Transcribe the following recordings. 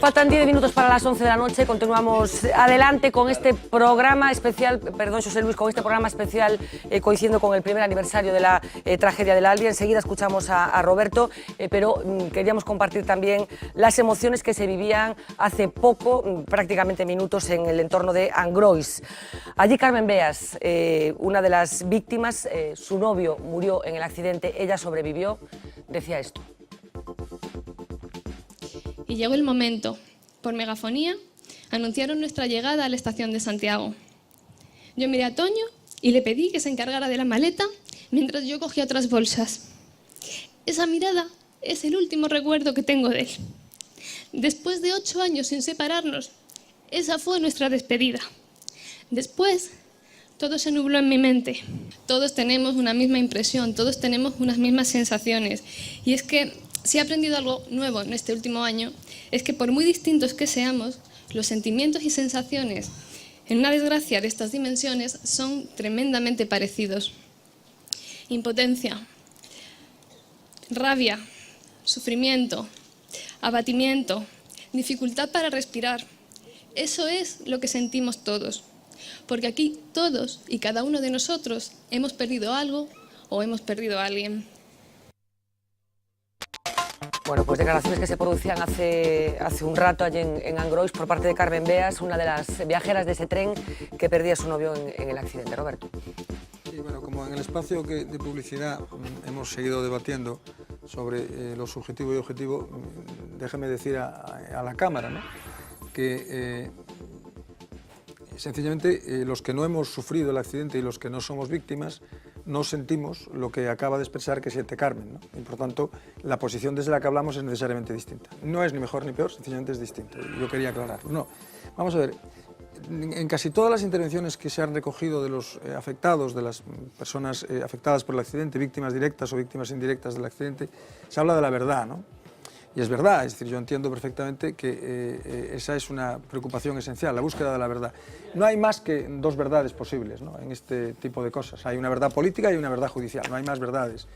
Faltan 10 minutos para las 11 de la noche. Continuamos adelante con este programa especial, perdón, José Luis, con este programa especial coincidiendo con el primer aniversario de la tragedia del Albi. Enseguida escuchamos a Roberto, pero queríamos compartir también las emociones que se vivían hace poco, prácticamente minutos, en el entorno de Angrois. Allí Carmen Beas, una de las víctimas, su novio murió en el accidente, ella sobrevivió, decía esto. Y llegó el momento. Por megafonía, anunciaron nuestra llegada a la estación de Santiago. Yo miré a Toño y le pedí que se encargara de la maleta mientras yo cogía otras bolsas. Esa mirada es el último recuerdo que tengo de él. Después de 8 años sin separarnos, esa fue nuestra despedida. Después, todo se nubló en mi mente. Todos tenemos una misma impresión, todos tenemos unas mismas sensaciones. Y es que si he aprendido algo nuevo en este último año, es que por muy distintos que seamos, los sentimientos y sensaciones en una desgracia de estas dimensiones son tremendamente parecidos. Impotencia, rabia, sufrimiento, abatimiento, dificultad para respirar. Eso es lo que sentimos todos, porque aquí todos y cada uno de nosotros hemos perdido algo o hemos perdido a alguien. Bueno, pues declaraciones que se producían hace un rato allí en Angrois por parte de Carmen Beas, una de las viajeras de ese tren que perdía a su novio en el accidente. Roberto. Sí, bueno, como en el espacio de publicidad hemos seguido debatiendo sobre lo subjetivo y objetivo, déjeme decir a la Cámara, ¿no?, que sencillamente los que no hemos sufrido el accidente y los que no somos víctimas no sentimos lo que acaba de expresar que siente Carmen, ¿no? Y por tanto la posición desde la que hablamos es necesariamente distinta. No es ni mejor ni peor, sencillamente es distinto. Yo quería aclararlo. No, vamos a ver, en casi todas las intervenciones que se han recogido de los afectados, de las personas afectadas por el accidente, víctimas directas o víctimas indirectas del accidente, se habla de la verdad, ¿no? Y es verdad, es decir, yo entiendo perfectamente que esa es una preocupación esencial, la búsqueda de la verdad. No hay más que 2 verdades posibles, ¿no?, en este tipo de cosas. Hay una verdad política y una verdad judicial, no hay más verdades.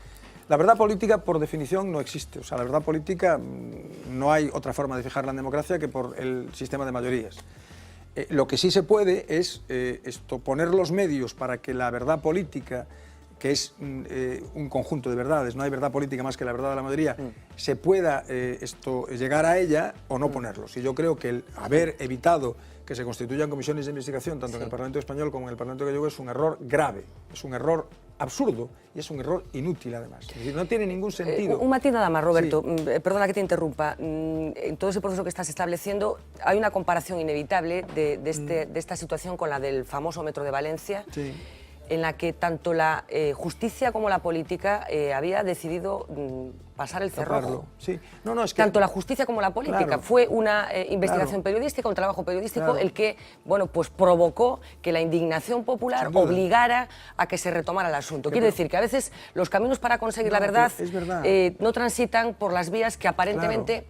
La verdad política, por definición, no existe. O sea, la verdad política, no hay otra forma de fijarla en democracia que por el sistema de mayorías. Lo que sí se puede es poner los medios para que la verdad política, que es un conjunto de verdades, no hay verdad política más que la verdad de la mayoría, se pueda llegar a ella o no ponerlos. Y yo creo que el haber evitado que se constituyan comisiones de investigación, tanto en el Parlamento español como en el Parlamento gallego, es un error grave, es un error absurdo y es un error inútil, además. Es decir, no tiene ningún sentido. Un matiz nada más, Roberto. Sí. Perdona que te interrumpa. En todo ese proceso que estás estableciendo hay una comparación inevitable de esta situación con la del famoso metro de Valencia. Sí. En la que tanto la justicia como la política había decidido pasar el cerrojo. Sí. No, es que tanto la justicia como la política. Claro. Fue una investigación periodística, un trabajo periodístico, el que, bueno, pues provocó que la indignación popular obligara a que se retomara el asunto. Quiero decir que a veces los caminos para conseguir la verdad, no transitan por las vías que aparentemente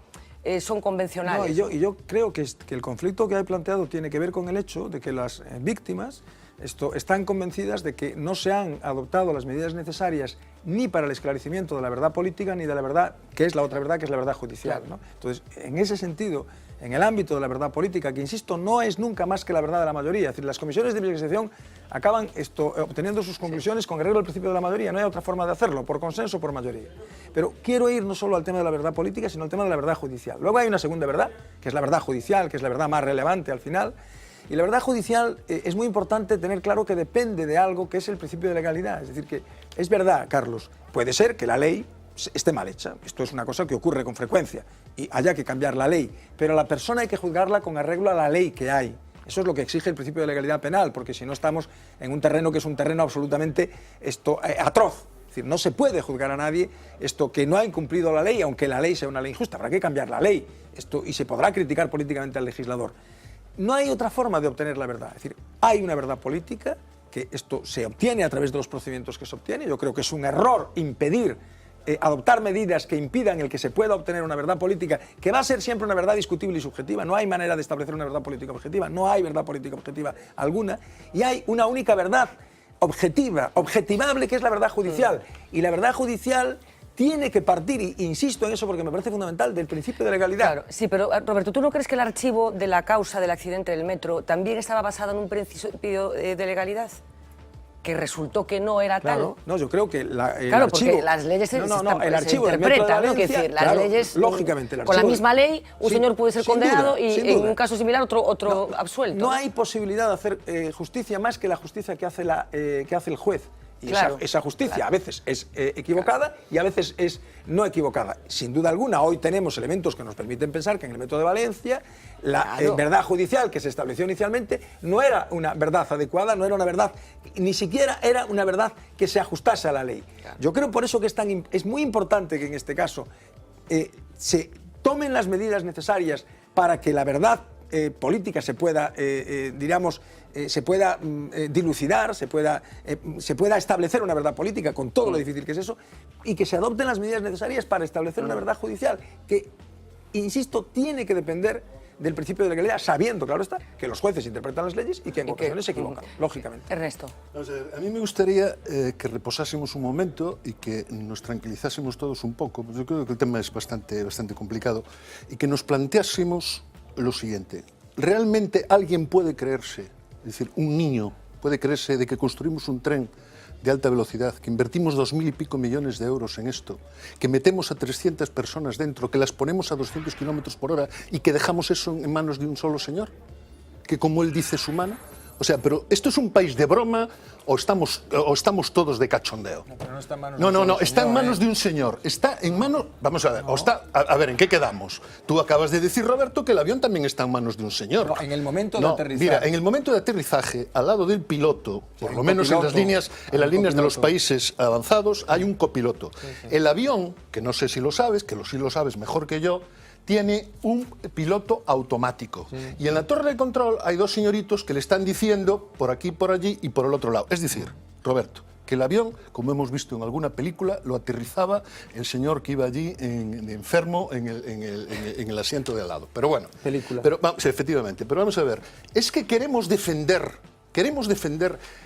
son convencionales. No, y yo creo que el conflicto que hay planteado tiene que ver con el hecho de que las víctimas están convencidas de que no se han adoptado las medidas necesarias ni para el esclarecimiento de la verdad política ni de la verdad, que es la otra verdad, que es la verdad judicial, ¿no? Entonces, en ese sentido, en el ámbito de la verdad política, que insisto, no es nunca más que la verdad de la mayoría, es decir, las comisiones de investigación acaban obteniendo sus conclusiones con arreglo al principio de la mayoría, no hay otra forma de hacerlo, por consenso o por mayoría. Pero quiero ir no solo al tema de la verdad política, sino al tema de la verdad judicial. Luego hay una segunda verdad, que es la verdad judicial, que es la verdad más relevante al final. Y la verdad judicial es muy importante tener claro que depende de algo que es el principio de legalidad. Es decir, que es verdad, Carlos, puede ser que la ley esté mal hecha. Esto es una cosa que ocurre con frecuencia y haya que cambiar la ley. Pero a la persona hay que juzgarla con arreglo a la ley que hay. Eso es lo que exige el principio de legalidad penal, porque si no estamos en un terreno que es un terreno absolutamente atroz. Es decir, no se puede juzgar a nadie que no ha incumplido la ley, aunque la ley sea una ley injusta. Habrá que cambiar la ley y se podrá criticar políticamente al legislador. No hay otra forma de obtener la verdad. Es decir, hay una verdad política, que esto se obtiene a través de los procedimientos que se obtiene. Yo creo que es un error impedir adoptar medidas que impidan el que se pueda obtener una verdad política, que va a ser siempre una verdad discutible y subjetiva. No hay manera de establecer una verdad política objetiva, no hay verdad política objetiva alguna, y hay una única verdad objetiva, objetivable, que es la verdad judicial. Y la verdad judicial tiene que partir, y insisto en eso porque me parece fundamental, del principio de legalidad. Claro, sí, pero Roberto, ¿tú no crees que el archivo de la causa del accidente del metro también estaba basado en un principio de legalidad? Que resultó que no era Claro, tal. no, yo creo que el Claro, archivo... porque las leyes se el archivo del metro de interpretan, ¿no? Valencia, Que decir, las claro, leyes, lógicamente, el con la archivo misma ley, un sí, señor puede ser sin condenado duda, y sin en duda. un caso similar otro absuelto. No hay posibilidad de hacer justicia más que la justicia que hace el juez. Y Claro, esa justicia claro. a veces es equivocada y a veces es no equivocada. Sin duda alguna, hoy tenemos elementos que nos permiten pensar que en el Metro de Valencia la Claro. verdad judicial que se estableció inicialmente no era una verdad adecuada, no era una verdad, ni siquiera era una verdad que se ajustase a la ley. Claro. Yo creo por eso que es muy importante que en este caso se tomen las medidas necesarias para que la verdad política se pueda, se pueda dilucidar, se pueda establecer una verdad política con todo lo difícil que es eso, y que se adopten las medidas necesarias para establecer una verdad judicial que, insisto, tiene que depender del principio de legalidad, sabiendo, claro está, que los jueces interpretan las leyes y que en ocasiones se equivocan, lógicamente. Ernesto. A mí me gustaría que reposásemos un momento y que nos tranquilizásemos todos un poco, porque yo creo que el tema es bastante complicado, y que nos planteásemos lo siguiente. ¿Realmente alguien puede creerse, es decir, un niño puede creerse de que construimos un tren de alta velocidad, que invertimos 2.000 y pico millones de euros en esto, que metemos a 300 personas dentro, que las ponemos a 200 kilómetros por hora y que dejamos eso en manos de un solo señor? Que como él dice su mano. O sea, pero ¿esto es un país de broma o estamos todos de cachondeo? No, pero no está en manos No, está en manos de un señor. Está en manos... Vamos a ver, a ver, ¿en qué quedamos? Tú acabas de decir, Roberto, que el avión también está en manos de un señor. No, en el momento de aterrizaje. Mira, en el momento de aterrizaje, al lado del piloto, por lo menos en las líneas de los países avanzados, hay un copiloto. El avión, que no sé si lo sabes, que sí lo sabes mejor que yo, tiene un piloto automático. Y en la torre de control hay dos señoritos que le están diciendo por aquí, por allí y por el otro lado. Es decir, Roberto, que el avión, como hemos visto en alguna película, lo aterrizaba el señor que iba allí de enfermo en el asiento de al lado. Pero bueno, sí, efectivamente. Pero vamos a ver, es que queremos defender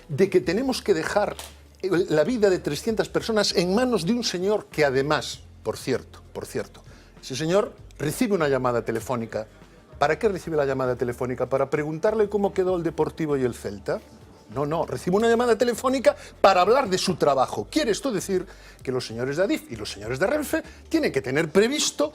de que tenemos que dejar la vida de 300 personas en manos de un señor que además, por cierto, ese señor recibe una llamada telefónica. ¿Para qué recibe la llamada telefónica? ¿Para preguntarle cómo quedó el Deportivo y el Celta? No, recibe una llamada telefónica para hablar de su trabajo. ¿Quiere esto decir que los señores de Adif y los señores de Renfe tienen que tener previsto,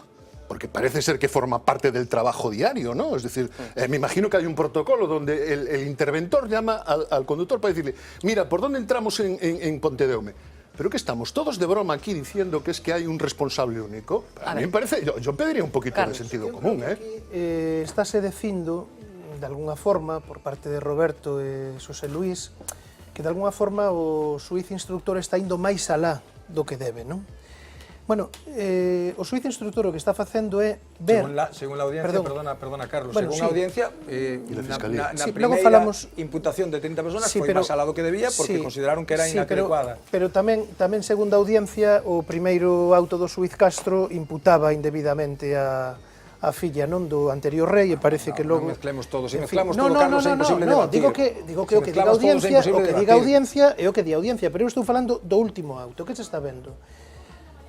porque parece ser que forma parte del trabajo diario, ¿no? Es decir, me imagino que hay un protocolo donde el interventor llama al conductor para decirle, mira, ¿por dónde entramos en Pontedeume? Pero que estamos todos de broma aquí diciendo que es que hay un responsable único. A mí me parece, yo pediría un poquito de sentido común, ¿eh? Estáse dicindo, de alguna forma, por parte de Roberto e Xosé Luís, que de alguna forma o xuíz instructor está indo máis alá do que debe, non? Bueno, o xuíz instructor o que está facendo é ver... Según la audiencia, perdona Carlos, bueno, según sí. la audiencia, la Fiscalía. na Sí, primeira falamos... imputación de 30 personas Sí, foi máis alá do que debía porque consideraron que era inadecuada. Pero tamén segundo a audiencia, o primeiro auto do xuíz Castro imputaba indebidamente a filla non do anterior rei e parece que logo... Non mezclemos todo, se En mezclamos fin, todo, Carlos, é imposible debatir. Digo que o que diga a audiencia é o que di a audiencia, pero eu estou falando do último auto, que se está vendo?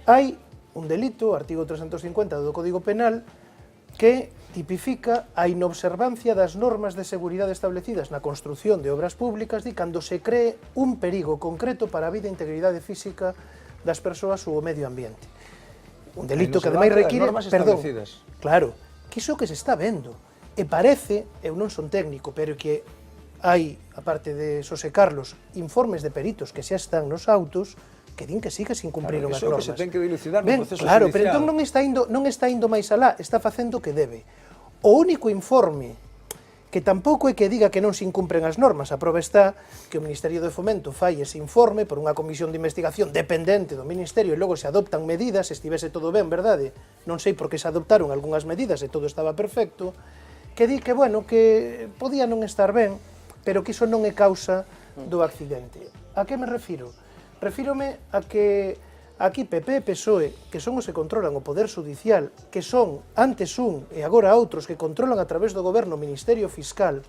Hai un delito, artigo 350 do Código Penal, que tipifica a inobservancia das normas de seguridade establecidas na construción de obras públicas de cando se cree un perigo concreto para a vida e integridade física das persoas ou o medio ambiente. Un delito que ademais require... Perdón, claro, que iso que se está vendo. E parece, eu non son técnico, pero que hai, aparte de Xosé Carlos, informes de peritos que xa están nos autos que din que sí que se incumpriron as normas. Iso que se ten que dilucidar no proceso claro, judicial. pero entón non está indo máis alá, está facendo o que debe. O único informe que tampouco é que diga que non se incumpren as normas, a prova está que o Ministerio de Fomento fai ese informe por unha comisión de investigación dependente do Ministerio e logo se adoptan medidas, se estivese todo ben, verdade? Non sei por que se adoptaron algunhas medidas e todo estaba perfecto, que di que, bueno, que podía non estar ben, pero que iso non é causa do accidente. A que me refiro? Refírome a que aquí PP e PSOE, que son os que controlan o Poder Judicial, que son antes un e agora outros que controlan a través do goberno o Ministerio Fiscal,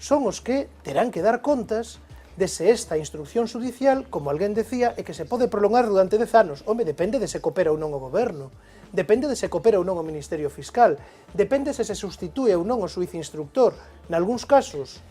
son os que terán que dar contas dese esta instrucción judicial, como alguén decía, e que se pode prolongar durante 10 anos. Home, depende de se coopera ou non o goberno, depende de se coopera ou non o Ministerio Fiscal, depende se se sustitúe ou non o xuiz instructor, nalgúns casos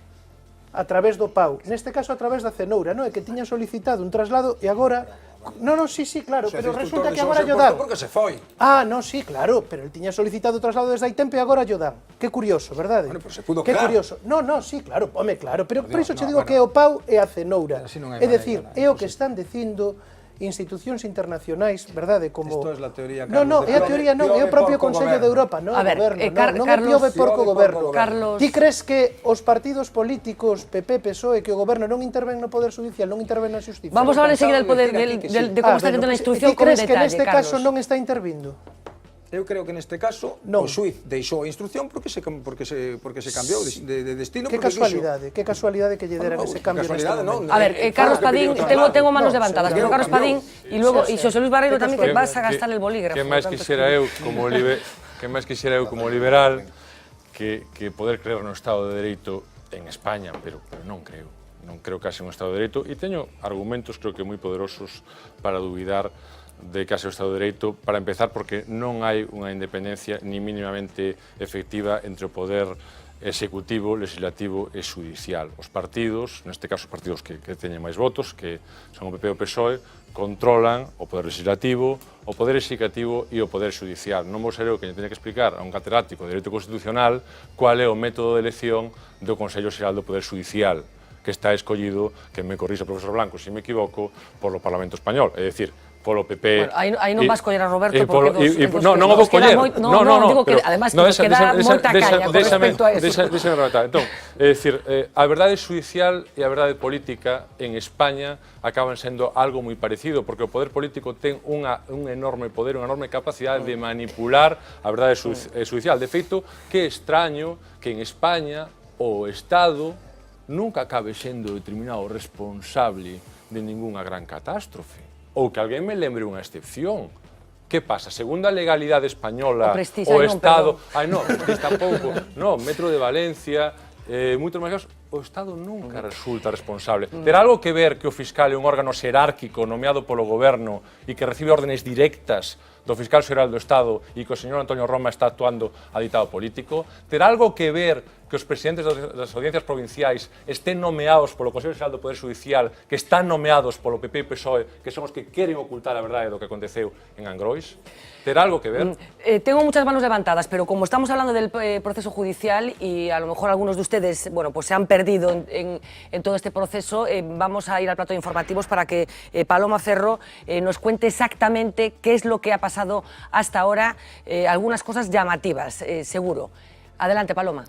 a través do PAU, neste caso a través da Cenoura, non? É que tiña solicitado un traslado e agora... No, sí, claro, pero resulta que agora yo dan. Porque se foi. Ah, no, sí, claro, pero el tiña solicitado o traslado desde hai tempo e agora yo dan. Que curioso, verdade? Bueno, pero se pudo que quedar. Curioso. No, sí, claro, home, claro, pero por iso che digo que é o PAU e a Cenoura. É dicir, é o que están dicindo institucións internacionais, verdade, como... Isto é a teoría, Carlos. No, é a teoría, non, é o propio Consello de Europa, non, a ver, goberno, non é piove porco goberno. Carlos... Ti crees que os partidos políticos, PP, PSOE, que o goberno non interven no Poder Judicial, non interven na Xustiza? Vamos a hablar enseguida del poder, de como está haciendo la instrucción con detalle, Carlos. Ti crees que neste caso non está intervindo? Eu creo que neste caso o xuiz deixou a instrucción porque se cambiou de destino. Que casualidade que lle deran ese cambio neste momento. A ver, Carlos Padín, tengo manos levantadas, pero Carlos Padín y luego y Xosé Luis Barreiro tamén que vas a gastar el bolígrafo. Que máis quixera eu como liberal que poder creer no Estado de Dereito en España, pero non creo. Non creo que haxe un Estado de Dereito e teño argumentos creo que moi poderosos para dubidar de que haxe o Estado de Dereito, para empezar porque non hai unha independencia ni mínimamente efectiva entre o poder executivo, legislativo e judicial. Os partidos, neste caso os partidos que teñen máis votos, que son o PP e o PSOE, controlan o poder legislativo, o poder executivo e o poder judicial. Non vou ser eu que teña que explicar a un catedrático de Dereito Constitucional cual é o método de elección do Consello Xeral do Poder Judicial, que está escollido, que me corrixa o profesor Blanco se me equivoco, polo Parlamento Español, é dicir, polo PP... Bueno, aí non vas coller a Roberto porque non o vou coller. Non, digo que además que queda moita caña con respecto a eso. Deixame rematar. Entón, é dicir, a verdade judicial e a verdade política en España acaban sendo algo moi parecido, porque o poder político ten un enorme poder, unha enorme capacidade de manipular a verdade judicial. De feito, que extraño que en España o Estado nunca acabe sendo determinado responsable de ningunha gran catástrofe. Ou que alguén me lembre unha excepción. Que pasa? Segundo a legalidade española, o Estado... Non, tampouco. Non, Metro de Valencia, moitos máis casos, o Estado nunca resulta responsable. Terá algo que ver que o fiscal é un órgano xerárquico nomeado polo goberno e que recibe órdenes directas do fiscal xeral do Estado e que o señor Antonio Roma está actuando a ditado político? Terá algo que ver que os presidentes das audiencias provinciais estén nomeados polo Consello Xeral do Poder Judicial, que están nomeados polo PP e PSOE, que son os que queren ocultar a verdade do que aconteceu en Angrois? ¿Terá algo que ver? Tengo muchas manos levantadas, pero como estamos hablando del proceso judicial y a lo mejor algunos de ustedes, bueno, pues se han perdido en todo este proceso, vamos a ir al plato de informativos para que Paloma Ferro nos cuente exactamente qué es lo que ha pasado hasta ahora, algunas cosas llamativas, seguro. Adelante, Paloma.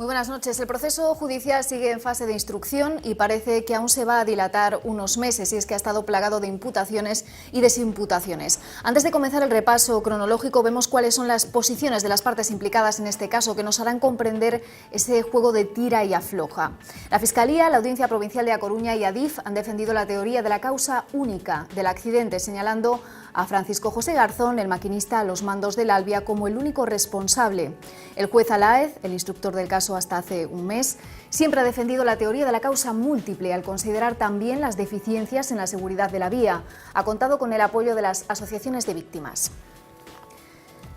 Muy buenas noches. El proceso judicial sigue en fase de instrucción y parece que aún se va a dilatar unos meses, y es que ha estado plagado de imputaciones y desimputaciones. Antes de comenzar el repaso cronológico, vemos cuáles son las posiciones de las partes implicadas en este caso, que nos harán comprender ese juego de tira y afloja. La Fiscalía, la Audiencia Provincial de A Coruña y Adif han defendido la teoría de la causa única del accidente, señalando a Francisco José Garzón, el maquinista a los mandos del Albia, como el único responsable. El juez Aláez, el instructor del caso hasta hace un mes, siempre ha defendido la teoría de la causa múltiple, al considerar también las deficiencias en la seguridad de la vía. Ha contado con el apoyo de las asociaciones de víctimas.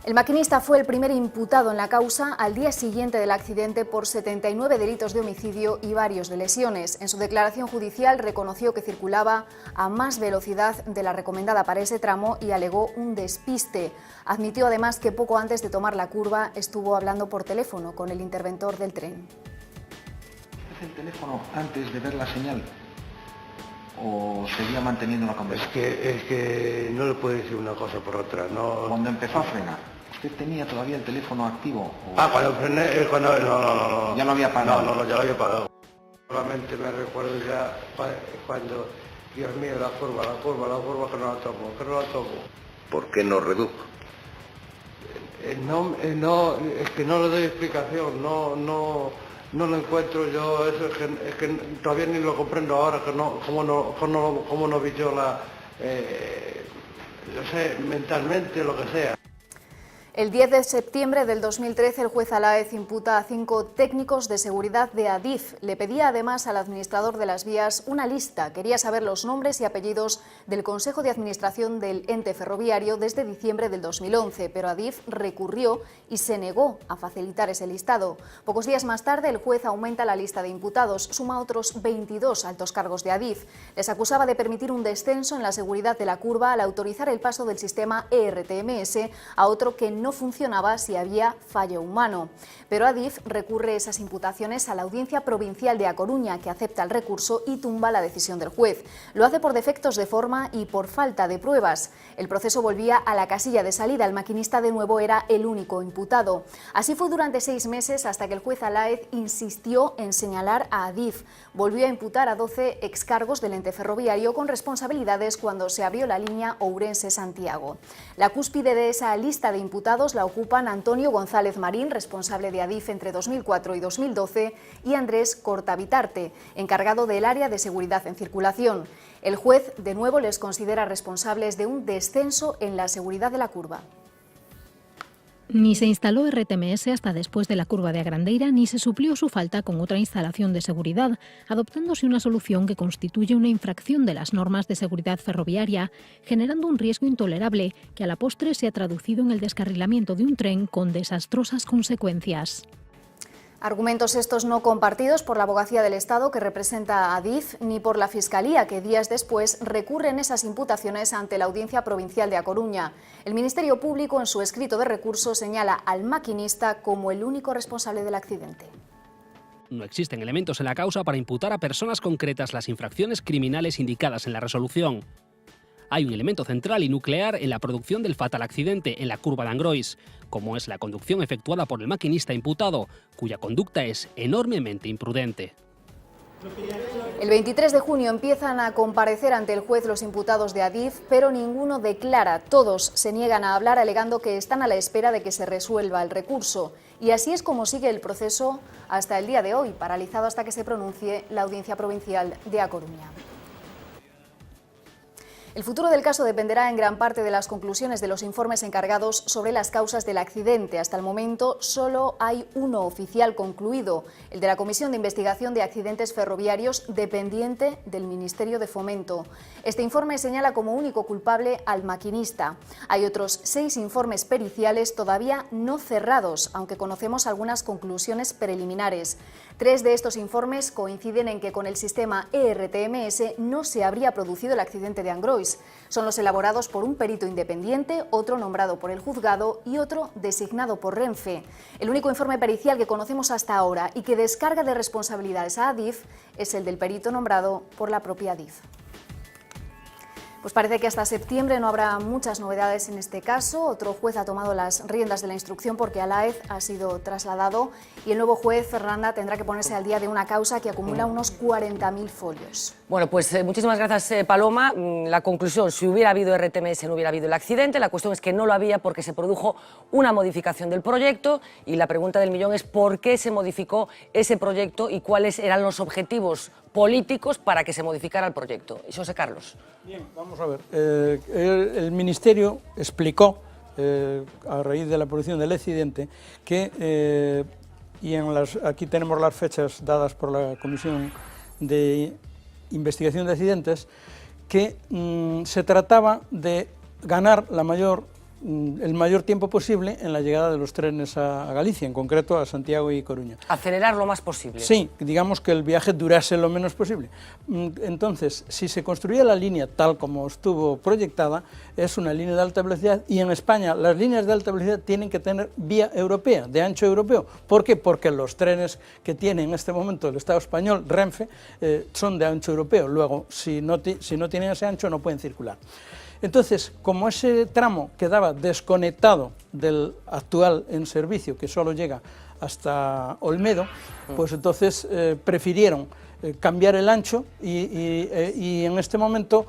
El maquinista fue el primer imputado en la causa al día siguiente del accidente por 79 delitos de homicidio y varios de lesiones. En su declaración judicial reconoció que circulaba a más velocidad de la recomendada para ese tramo y alegó un despiste. Admitió además que poco antes de tomar la curva estuvo hablando por teléfono con el interventor del tren. ¿Es el teléfono antes de ver la señal o seguía manteniendo la conversación? Es que no le puedo decir una cosa por otra. No. Cuando empezó a frenar, ¿usted tenía todavía el teléfono activo? Cuando frené, no. ¿Ya lo había apagado? No, ya lo había apagado. Solamente me recuerdo ya cuando, Dios mío, la curva, que no la tomo. ¿Por qué no redujo? No, es que no le doy explicación, no lo encuentro yo, eso es que todavía ni lo comprendo ahora, que no, cómo no vi yo no sé, mentalmente, lo que sea. El 10 de septiembre del 2013, el juez Alaez imputa a 5 técnicos de seguridad de Adif. Le pedía además al administrador de las vías una lista. Quería saber los nombres y apellidos del Consejo de Administración del ente ferroviario desde diciembre del 2011, pero Adif recurrió y se negó a facilitar ese listado. Pocos días más tarde, el juez aumenta la lista de imputados, suma otros 22 altos cargos de Adif. Les acusaba de permitir un descenso en la seguridad de la curva al autorizar el paso del sistema ERTMS a otro que no funcionaba si había fallo humano. Pero Adif recurre esas imputaciones a la Audiencia Provincial de A Coruña, que acepta el recurso y tumba la decisión del juez. Lo hace por defectos de forma y por falta de pruebas. El proceso volvía a la casilla de salida. El maquinista de nuevo era el único imputado. Así fue durante 6 meses hasta que el juez Alaez insistió en señalar a Adif. Volvió a imputar a 12 excargos del ente ferroviario con responsabilidades cuando se abrió la línea Ourense-Santiago. La cúspide de esa lista de imputados la ocupan Antonio González Marín, responsable de Adif entre 2004 y 2012, y Andrés Cortavitarte, encargado del área de seguridad en circulación. El juez de nuevo les considera responsables de un descenso en la seguridad de la curva. Ni se instaló RTMS hasta después de la curva de Agrandeira, ni se suplió su falta con otra instalación de seguridad, adoptándose una solución que constituye una infracción de las normas de seguridad ferroviaria, generando un riesgo intolerable que a la postre se ha traducido en el descarrilamiento de un tren con desastrosas consecuencias. Argumentos estos no compartidos por la Abogacía del Estado, que representa a Adif, ni por la Fiscalía, que días después recurren esas imputaciones ante la Audiencia Provincial de A Coruña. El Ministerio Público, en su escrito de recurso, señala al maquinista como el único responsable del accidente. No existen elementos en la causa para imputar a personas concretas las infracciones criminales indicadas en la resolución. Hay un elemento central y nuclear en la producción del fatal accidente en la curva de Angrois, como es la conducción efectuada por el maquinista imputado, cuya conducta es enormemente imprudente. El 23 de junio empiezan a comparecer ante el juez los imputados de Adif, pero ninguno declara. Todos se niegan a hablar, alegando que están a la espera de que se resuelva el recurso. Y así es como sigue el proceso hasta el día de hoy, paralizado hasta que se pronuncie la Audiencia Provincial de A Coruña. El futuro del caso dependerá en gran parte de las conclusiones de los informes encargados sobre las causas del accidente. Hasta el momento solo hay uno oficial concluido, el de la Comisión de Investigación de Accidentes Ferroviarios, dependiente del Ministerio de Fomento. Este informe señala como único culpable al maquinista. Hay otros 6 informes periciales todavía no cerrados, aunque conocemos algunas conclusiones preliminares. 3 de estos informes coinciden en que con el sistema ERTMS no se habría producido el accidente de Angrois. Son los elaborados por un perito independiente, otro nombrado por el juzgado y otro designado por Renfe. El único informe pericial que conocemos hasta ahora y que descarga de responsabilidades a Adif es el del perito nombrado por la propia Adif. Pues parece que hasta septiembre no habrá muchas novedades en este caso. Otro juez ha tomado las riendas de la instrucción porque Alaez ha sido trasladado y el nuevo juez, Fernanda, tendrá que ponerse al día de una causa que acumula unos 40.000 folios. Bueno, pues muchísimas gracias, Paloma. La conclusión, si hubiera habido RTMS no hubiera habido el accidente. La cuestión es que no lo había porque se produjo una modificación del proyecto y la pregunta del millón es por qué se modificó ese proyecto y cuáles eran los objetivos políticos para que se modificara el proyecto. Y José Carlos. Bien, vamos a ver. El Ministerio explicó, a raíz de la producción del accidente, que, aquí tenemos las fechas dadas por la Comisión de Investigación de Accidentes, que se trataba de ganar el mayor tiempo posible en la llegada de los trenes a Galicia, en concreto a Santiago y Coruña. Acelerar lo más posible. Sí, digamos que el viaje durase lo menos posible. Entonces, si se construía la línea tal como estuvo proyectada, es una línea de alta velocidad y en España las líneas de alta velocidad tienen que tener vía europea, de ancho europeo. ¿Por qué? Porque los trenes que tiene en este momento el Estado español, Renfe, son de ancho europeo. Luego, si no tienen ese ancho, no pueden circular. Entonces, como ese tramo quedaba desconectado del actual en servicio, que solo llega hasta Olmedo, pues entonces prefirieron cambiar el ancho y en este momento,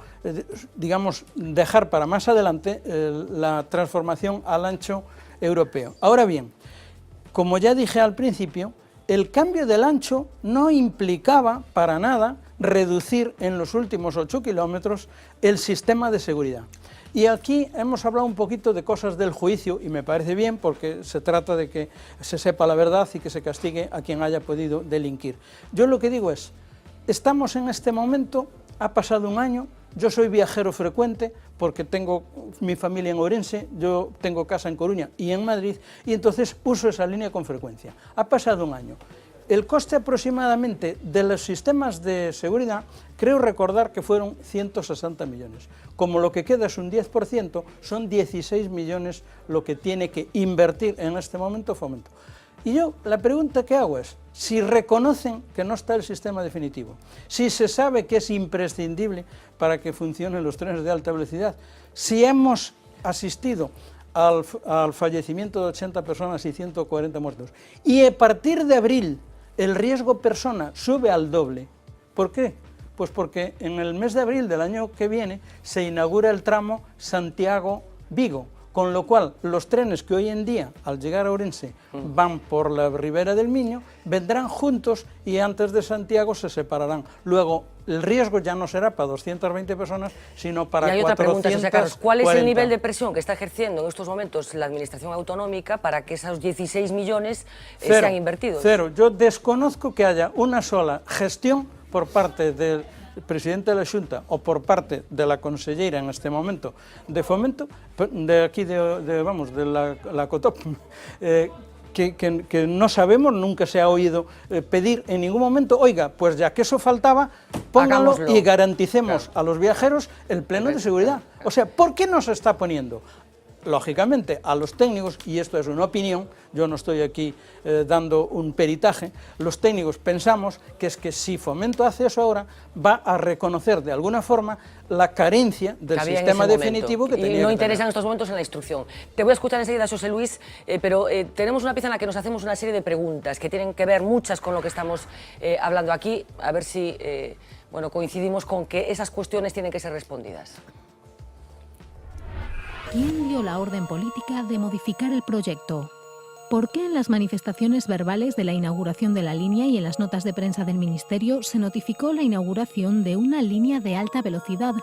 digamos, dejar para más adelante la transformación al ancho europeo. Ahora bien, como ya dije al principio, el cambio del ancho no implicaba para nada reducir en los últimos 8 kilómetros el sistema de seguridad. Y aquí hemos hablado un poquito de cosas del juicio, y me parece bien porque se trata de que se sepa la verdad y que se castigue a quien haya podido delinquir. Yo lo que digo es, estamos en este momento, ha pasado un año, yo soy viajero frecuente porque tengo mi familia en Ourense, yo tengo casa en Coruña y en Madrid, y entonces uso esa línea con frecuencia. Ha pasado un año. El coste aproximadamente de los sistemas de seguridad, creo recordar que fueron 160 millones. Como lo que queda es un 10%, son 16 millones lo que tiene que invertir en este momento Fomento. Y yo la pregunta que hago es, si reconocen que no está el sistema definitivo, si se sabe que es imprescindible para que funcionen los trenes de alta velocidad, si hemos asistido al fallecimiento de 80 personas y 140 muertos, y a partir de abril el riesgo persona sube al doble. ¿Por qué? Pues porque en el mes de abril del año que viene se inaugura el tramo Santiago-Vigo, con lo cual los trenes que hoy en día, al llegar a Ourense, van por la ribera del Miño, vendrán juntos y antes de Santiago se separarán. Luego, el riesgo ya no será para 220 personas, sino para 440. Y hay otra pregunta, José Carlos, ¿cuál es el nivel de presión que está ejerciendo en estos momentos la Administración Autonómica para que esos 16 millones sean invertidos? Cero. Yo desconozco que haya una sola gestión por parte del presidente de la Xunta o por parte de la consellera en este momento de Fomento, de aquí de la COTOP, que no sabemos, nunca se ha oído pedir en ningún momento, oiga, pues ya que eso faltaba, póngalo y garanticemos a los viajeros el pleno de seguridad. O sea, ¿por qué no se está poniendo? Lógicamente, a los técnicos, y esto es una opinión, yo no estoy aquí dando un peritaje, los técnicos pensamos que es que si Fomento hace eso ahora, va a reconocer de alguna forma la carencia del sistema definitivo que tenía. Y no interesa en estos momentos en la instrucción. Te voy a escuchar enseguida, José Luis, pero tenemos una pieza en la que nos hacemos una serie de preguntas que tienen que ver muchas con lo que estamos hablando aquí, a ver si bueno, coincidimos con que esas cuestiones tienen que ser respondidas. ¿Quién dio la orden política de modificar el proyecto? ¿Por qué en las manifestaciones verbales de la inauguración de la línea y en las notas de prensa del Ministerio se notificó la inauguración de una línea de alta velocidad?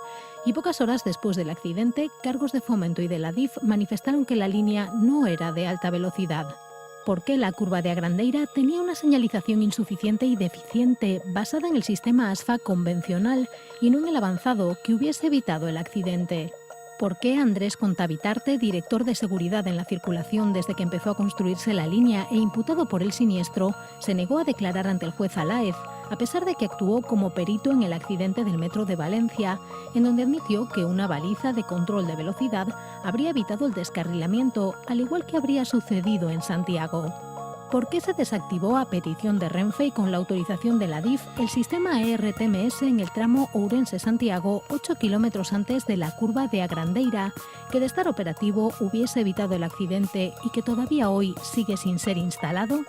Y pocas horas después del accidente, cargos de Fomento y de la DIF manifestaron que la línea no era de alta velocidad. ¿Por qué la curva de Agrandeira tenía una señalización insuficiente y deficiente basada en el sistema ASFA convencional y no en el avanzado que hubiese evitado el accidente? ¿Por qué Andrés Contavitarte, director de seguridad en la circulación desde que empezó a construirse la línea e imputado por el siniestro, se negó a declarar ante el juez Alaez, a pesar de que actuó como perito en el accidente del metro de Valencia, en donde admitió que una baliza de control de velocidad habría evitado el descarrilamiento, al igual que habría sucedido en Santiago? ¿Por qué se desactivó a petición de Renfe y con la autorización de la DIF el sistema ERTMS en el tramo Ourense-Santiago 8 kilómetros antes de la curva de Agrandeira, que de estar operativo hubiese evitado el accidente y que todavía hoy sigue sin ser instalado?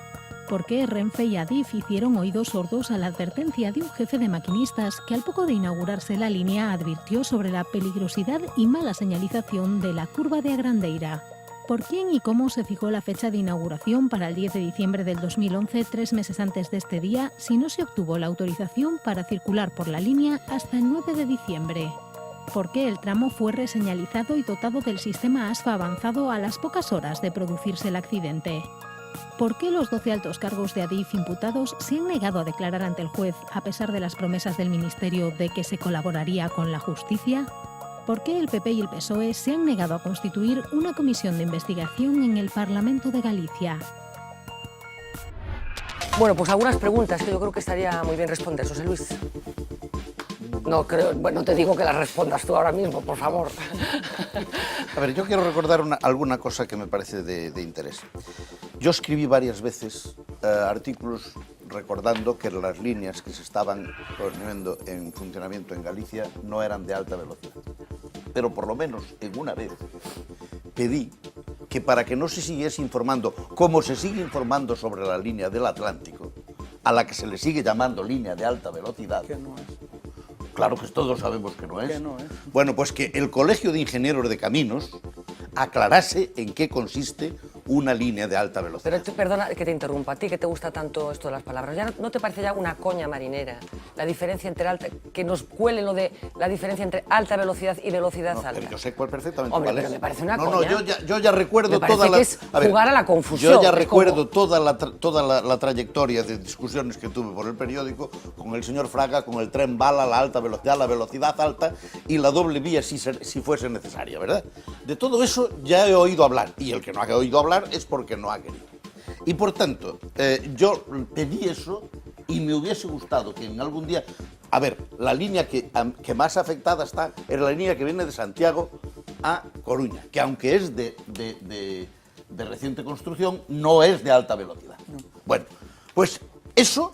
¿Por qué Renfe y Adif hicieron oídos sordos a la advertencia de un jefe de maquinistas que al poco de inaugurarse la línea advirtió sobre la peligrosidad y mala señalización de la curva de Agrandeira? ¿Por quién y cómo se fijó la fecha de inauguración para el 10 de diciembre del 2011, 3 meses antes de este día, si no se obtuvo la autorización para circular por la línea hasta el 9 de diciembre? ¿Por qué el tramo fue reseñalizado y dotado del sistema ASFA avanzado a las pocas horas de producirse el accidente? ¿Por qué los 12 altos cargos de Adif imputados se han negado a declarar ante el juez a pesar de las promesas del Ministerio de que se colaboraría con la justicia? ¿Por qué el PP y el PSOE se han negado a constituir una comisión de investigación en el Parlamento de Galicia? Bueno, pues algunas preguntas que yo creo que estaría muy bien responder, José Luis. No creo, bueno, te digo que las respondas tú ahora mismo, por favor. A ver, yo quiero recordar alguna cosa que me parece de interés. Yo escribí varias veces artículos recordando que las líneas que se estaban poniendo en funcionamiento en Galicia no eran de alta velocidad. Pero por lo menos en una vez pedí que para que no se siguiese informando, como se sigue informando sobre la línea del Atlántico, a la que se le sigue llamando línea de alta velocidad, que no es. Claro que todos sabemos que no es. Que no es. Bueno, pues que el Colegio de Ingenieros de Caminos aclarase en qué consiste una línea de alta velocidad. Pero perdona que te interrumpa, a ti que te gusta tanto esto de las palabras, ¿ya no te parece ya una coña marinera la diferencia entre que nos cuelen lo de la diferencia entre alta velocidad y velocidad alta? Pero yo sé perfectamente Hombre, cuál es. pero me parece una coña. coña. Yo ya recuerdo toda la... Que es jugar a la confusión. Yo ya recuerdo toda la trayectoria de discusiones que tuve por el periódico con el señor Fraga, con el tren bala, la alta velocidad, la velocidad alta y la doble vía si fuese necesaria, ¿verdad? De todo eso ya he oído hablar, y el que no ha oído hablar es porque no ha querido. Y por tanto, yo pedí eso y me hubiese gustado que en algún día... A ver, la línea que más afectada está es la línea que viene de Santiago a Coruña, que aunque es de reciente construcción, no es de alta velocidad. Bueno, pues eso...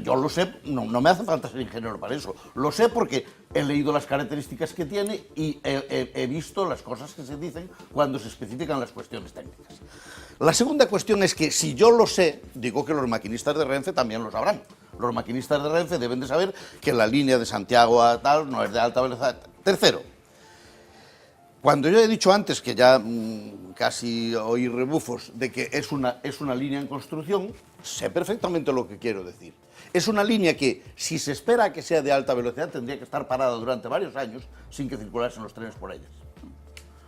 yo lo sé, no me hace falta ser ingeniero para eso, lo sé porque he leído las características que tiene y he visto las cosas que se dicen cuando se especifican las cuestiones técnicas. La segunda cuestión es que si yo lo sé, digo que los maquinistas de Renfe también lo sabrán. Los maquinistas de Renfe deben de saber que la línea de Santiago a tal no es de alta velocidad. Tercero, cuando yo he dicho antes, que ya casi oí rebufos, de que es una línea en construcción, sé perfectamente lo que quiero decir. Es una línea que, si se espera que sea de alta velocidad, tendría que estar parada durante varios años sin que circulasen los trenes por ellas.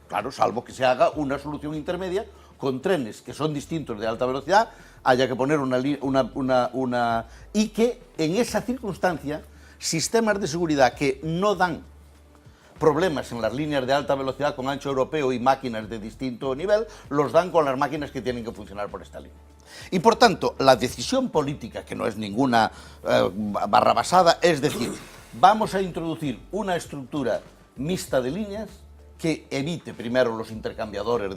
Claro, salvo que se haga una solución intermedia con trenes que son distintos de alta velocidad, haya que poner y que en esa circunstancia sistemas de seguridad que no dan problemas en las líneas de alta velocidad con ancho europeo y máquinas de distinto nivel, los dan con las máquinas que tienen que funcionar por esta línea. Y por tanto, la decisión política, que no es ninguna barrabasada, es decir, vamos a introducir una estructura mixta de líneas que evite primero los intercambiadores,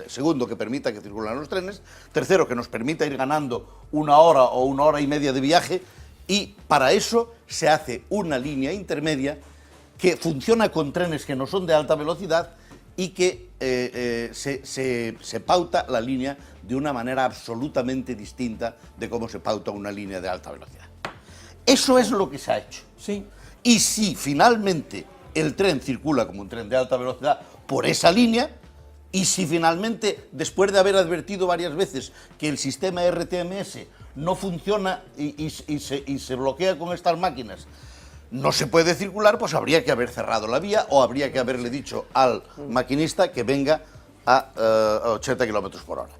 segundo que permita que circulen los trenes, tercero que nos permita ir ganando una hora o una hora y media de viaje, y para eso se hace una línea intermedia que funciona con trenes que no son de alta velocidad y que se pauta la línea de una manera absolutamente distinta de cómo se pauta una línea de alta velocidad. Eso es lo que se ha hecho. Sí. Y si finalmente el tren circula como un tren de alta velocidad por esa línea, y si finalmente, después de haber advertido varias veces que el sistema RTMS no funciona y se bloquea con estas máquinas, no se puede circular, pues habría que haber cerrado la vía o habría que haberle dicho al maquinista que venga a 80 kilómetros por hora.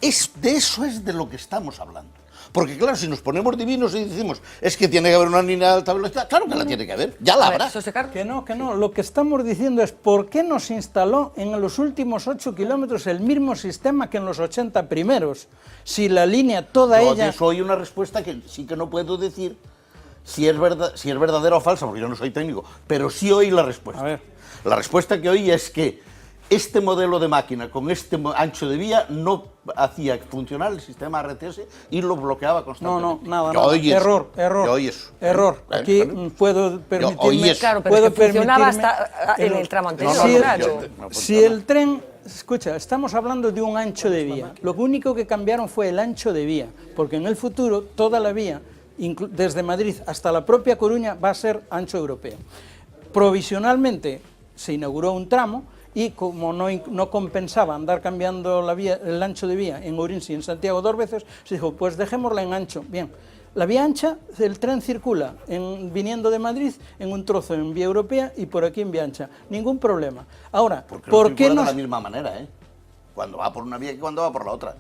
De eso es de lo que estamos hablando. Porque claro, si nos ponemos divinos y decimos es que tiene que haber una línea de alta velocidad, claro que la tiene que haber, ya la habrá. Que no, lo que estamos diciendo es por qué no se instaló en los últimos 8 kilómetros el mismo sistema que en los 80 primeros, si la línea toda ella... De eso hay una respuesta que sí que no puedo decir si es verdadera o falsa, porque yo no soy técnico, pero sí oí la respuesta. A ver. La respuesta que oí es que este modelo de máquina con este ancho de vía no hacía funcionar el sistema RTS y lo bloqueaba constantemente. No, nada. Error. Yo oí eso. Error. Aquí puedo permitirme... Claro, pero es que funcionaba hasta en el tramo anterior. Si el tren... Escucha, estamos hablando de un ancho de vía. Lo único que cambiaron fue el ancho de vía, porque en el futuro toda la vía, desde Madrid hasta la propia Coruña, va a ser ancho europeo. Provisionalmente se inauguró un tramo y como no compensaba andar cambiando el ancho de vía en Ourense y en Santiago 2 veces, se dijo, pues dejémosla en ancho. Bien, la vía ancha, el tren circula viniendo de Madrid en un trozo en vía europea y por aquí en vía ancha. Ningún problema. Ahora, ¿por qué no...? De la misma manera, ¿eh? Cuando va por una vía y cuando va por la otra.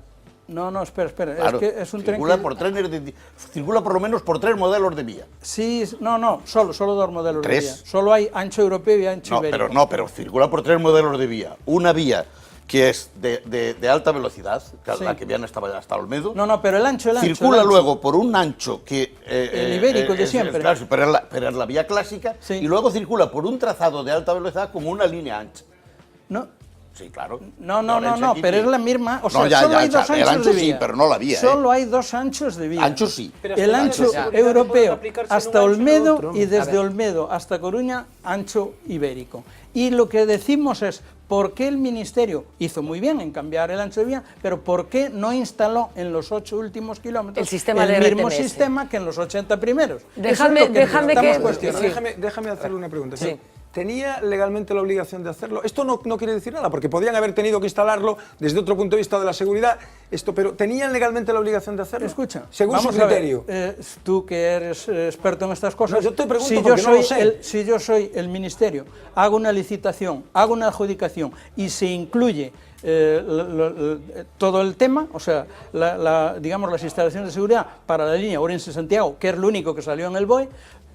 No, espera. Claro, es que es un tren que... circula por lo menos por 3 modelos de vía. Sí, solo 2 modelos 3. de vía. Solo hay ancho europeo y ancho ibérico. Pero circula por 3 modelos de vía. Una vía que es de alta velocidad, que la que viene hasta Olmedo. No, pero el ancho. Circula luego por un ancho que... el ibérico de siempre. Claro, pero es la vía clásica. Sí. Y luego circula por un trazado de alta velocidad como una línea ancha. No. Sí, claro. No, pero es la misma. O sea, solo hay 2 anchos de vía. Sí, pero no la vía. Solo hay 2 anchos de vía. Ancho sí. El ancho europeo hasta Olmedo y desde Olmedo hasta Coruña, ancho ibérico. Y lo que decimos es, ¿por qué el Ministerio hizo muy bien en cambiar el ancho de vía, pero por qué no instaló en los 8 últimos kilómetros el mismo sistema que en los 80 primeros? Déjame hacerle una pregunta. Sí. ¿tenía legalmente la obligación de hacerlo? Esto no quiere decir nada, porque podían haber tenido que instalarlo desde otro punto de vista de la seguridad, pero ¿tenían legalmente la obligación de hacerlo? Escucha, según su criterio. Tú que eres experto en estas cosas, No, yo te pregunto porque no lo sé. Si yo soy el ministerio, hago una licitación, hago una adjudicación y se incluye todo el tema, o sea, digamos las instalaciones de seguridad para la línea Ourense-Santiago, que es lo único que salió en el BOE,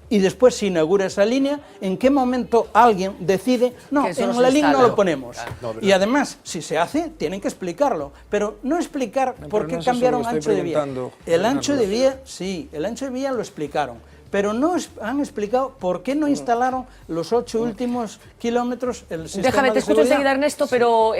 y después se inaugura esa línea, ¿en qué momento alguien decide, no, en la línea no lo ponemos? Claro. Y además, si se hace, tienen que explicarlo, pero no explicar por qué cambiaron ancho de vía. El ancho de vía, sí, el ancho de vía lo explicaron, pero no han explicado por qué no instalaron los 8 últimos kilómetros el sistema Déjame, te de escucho seguridad. enseguida, Ernesto, pero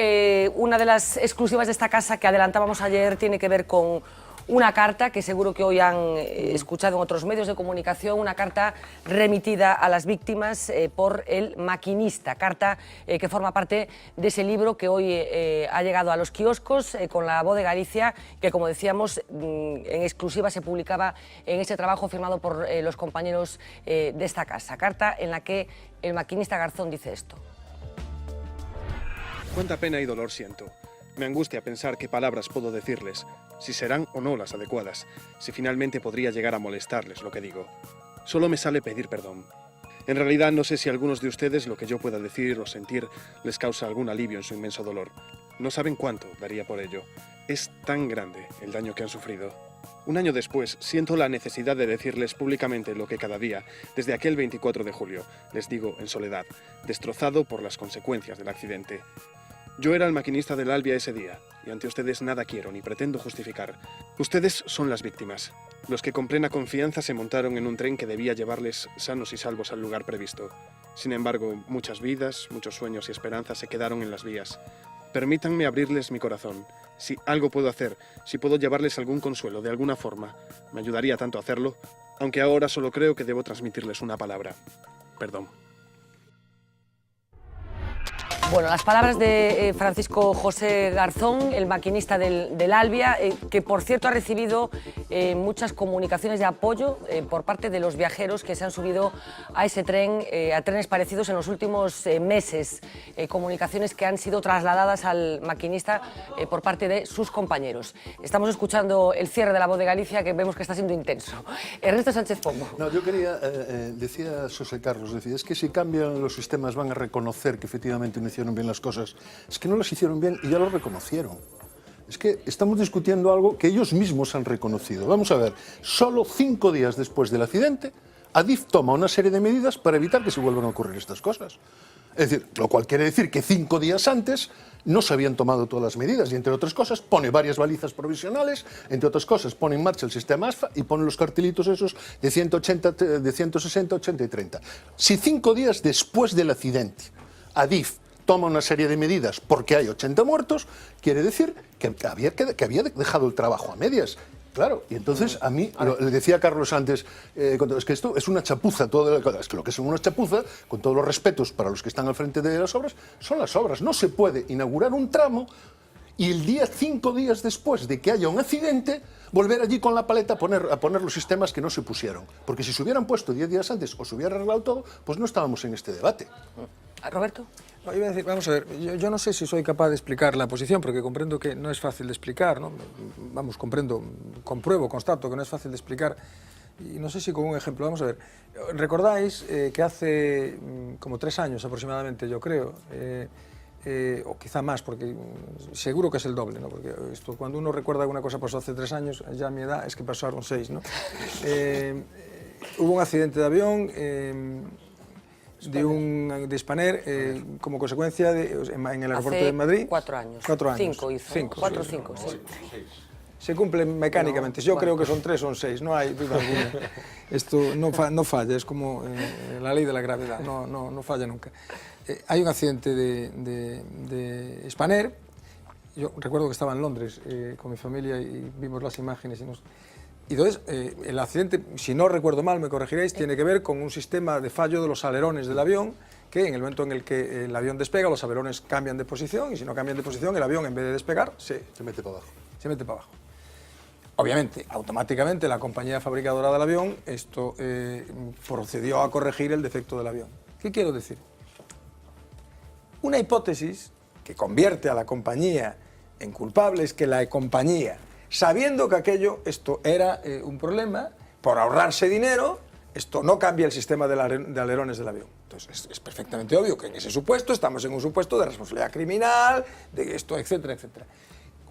una de las exclusivas de esta casa que adelantábamos ayer tiene que ver con una carta que seguro que hoy han escuchado en otros medios de comunicación, una carta remitida a las víctimas por el maquinista, carta que forma parte de ese libro que hoy ha llegado a los kioscos con La Voz de Galicia, que como decíamos en exclusiva se publicaba en ese trabajo firmado por los compañeros de esta casa, carta en la que el maquinista Garzón dice esto. Cuánta pena y dolor siento. Me angustia pensar qué palabras puedo decirles, si serán o no las adecuadas, si finalmente podría llegar a molestarles lo que digo. Solo me sale pedir perdón. En realidad no sé si a algunos de ustedes lo que yo pueda decir o sentir les causa algún alivio en su inmenso dolor. No saben cuánto daría por ello. Es tan grande el daño que han sufrido. Un año después, siento la necesidad de decirles públicamente lo que cada día, desde aquel 24 de julio, les digo en soledad, destrozado por las consecuencias del accidente. Yo era el maquinista del Albia ese día, y ante ustedes nada quiero ni pretendo justificar. Ustedes son las víctimas, los que con plena confianza se montaron en un tren que debía llevarles sanos y salvos al lugar previsto. Sin embargo, muchas vidas, muchos sueños y esperanzas se quedaron en las vías. Permítanme abrirles mi corazón. Si algo puedo hacer, si puedo llevarles algún consuelo de alguna forma, me ayudaría tanto hacerlo, aunque ahora solo creo que debo transmitirles una palabra. Perdón. Bueno, las palabras de Francisco José Garzón, el maquinista del Albia, que por cierto ha recibido muchas comunicaciones de apoyo por parte de los viajeros que se han subido a ese tren, a trenes parecidos en los últimos meses, comunicaciones que han sido trasladadas al maquinista por parte de sus compañeros. Estamos escuchando el cierre de La Voz de Galicia, que vemos que está siendo intenso. Ernesto Sánchez Pombo. No, yo quería, decía José Carlos, decía, es que si cambian los sistemas van a reconocer que efectivamente no hicieron bien las cosas. Es que no las hicieron bien y ya lo reconocieron. Es que estamos discutiendo algo que ellos mismos han reconocido. Vamos a ver, solo 5 días después del accidente, Adif toma una serie de medidas para evitar que se vuelvan a ocurrir estas cosas. Es decir, lo cual quiere decir que 5 días antes no se habían tomado todas las medidas y, entre otras cosas, pone varias balizas provisionales, entre otras cosas, pone en marcha el sistema ASFA y pone los cartelitos esos de 180, de 160, 80 y 30. Si 5 días después del accidente Adif toma una serie de medidas porque hay 80 muertos, quiere decir que había dejado el trabajo a medias. Claro, y entonces a mí, le decía Carlos antes, es que esto es una chapuza, es que lo que es una chapuza, con todos los respetos para los que están al frente de las obras, son las obras. No se puede inaugurar un tramo y el día 5 días después de que haya un accidente, volver allí con la paleta a poner los sistemas que no se pusieron. Porque si se hubieran puesto 10 días antes o se hubiera arreglado todo, pues no estábamos en este debate. Roberto. No, iba a decir, vamos a ver, yo no sé si soy capaz de explicar la posición, porque comprendo que no es fácil de explicar, ¿no? Vamos, compruebo, constato que no es fácil de explicar, y no sé si con un ejemplo. Vamos a ver, ¿recordáis que hace como 3 años aproximadamente, yo creo, o quizá más, porque seguro que es el doble, ¿no? Porque esto, cuando uno recuerda alguna cosa pasó hace 3 años, ya a mi edad es que pasaron 6, ¿no? Hubo un accidente de avión de Spanair como consecuencia en el aeropuerto de Madrid. 4 años. 4 años. 5 hizo. 4 o 5, sí. Se cumple mecánicamente. Yo creo que son 3 o 6, no hay duda alguna. Esto no falla, es como la ley de la gravedad, no falla nunca. Hay un accidente de Spanair. Yo recuerdo que estaba en Londres con mi familia y vimos las imágenes y entonces, el accidente, si no recuerdo mal, me corregiréis, tiene que ver con un sistema de fallo de los alerones del avión, que en el momento en el que el avión despega, los alerones cambian de posición, y si no cambian de posición, el avión, en vez de despegar, se mete para abajo. Se mete para abajo. Obviamente, automáticamente, la compañía fabricadora del avión procedió a corregir el defecto del avión. ¿Qué quiero decir? una hipótesis que convierte a la compañía en culpable es que la compañía, sabiendo que esto era un problema, por ahorrarse dinero, esto no cambia el sistema de alerones del avión. Entonces es perfectamente obvio que en ese supuesto estamos en un supuesto de responsabilidad criminal, de esto, etcétera, etcétera.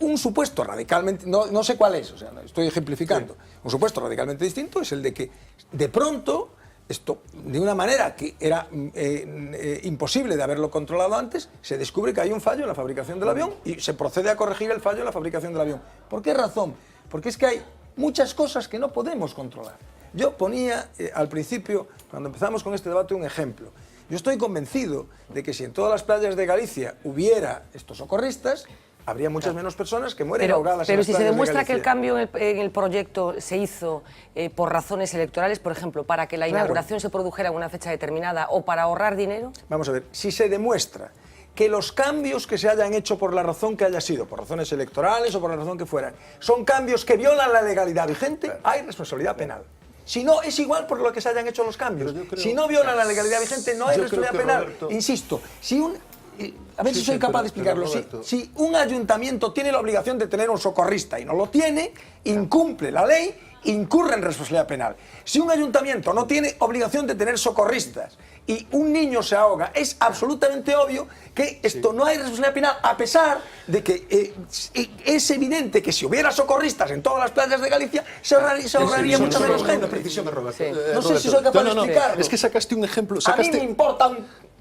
Un supuesto radicalmente, no sé cuál es, o sea, estoy ejemplificando, un supuesto radicalmente distinto es el de que de pronto esto, de una manera que era imposible de haberlo controlado antes, se descubre que hay un fallo en la fabricación del avión y se procede a corregir el fallo en la fabricación del avión. ¿Por qué razón? Porque es que hay muchas cosas que no podemos controlar. Yo ponía al principio, cuando empezamos con este debate, un ejemplo. Yo estoy convencido de que si en todas las playas de Galicia hubiera estos socorristas, habría muchas menos personas que mueren ahogadas en las playas de Galicia. Pero si se demuestra que el cambio en el proyecto se hizo por razones electorales, por ejemplo, para que la inauguración se produjera en una fecha determinada o para ahorrar dinero... Vamos a ver, si se demuestra que los cambios que se hayan hecho por la razón que haya sido, por razones electorales o por la razón que fueran, son cambios que violan la legalidad vigente, hay responsabilidad penal. Si no, es igual por lo que se hayan hecho los cambios. Si no violan la legalidad vigente, no hay responsabilidad penal. Roberto... Insisto, si a ver si soy capaz de explicarlo. Si un ayuntamiento tiene la obligación de tener un socorrista y no lo tiene, incumple la ley, incurre en responsabilidad penal. Si un ayuntamiento no tiene obligación de tener socorristas y un niño se ahoga, es absolutamente obvio que esto no hay responsabilidad penal, a pesar de que es evidente que si hubiera socorristas en todas las playas de Galicia, se ahorraría mucha menos gente. No sé si soy capaz de explicarlo. Es que sacaste un ejemplo. A mí me importa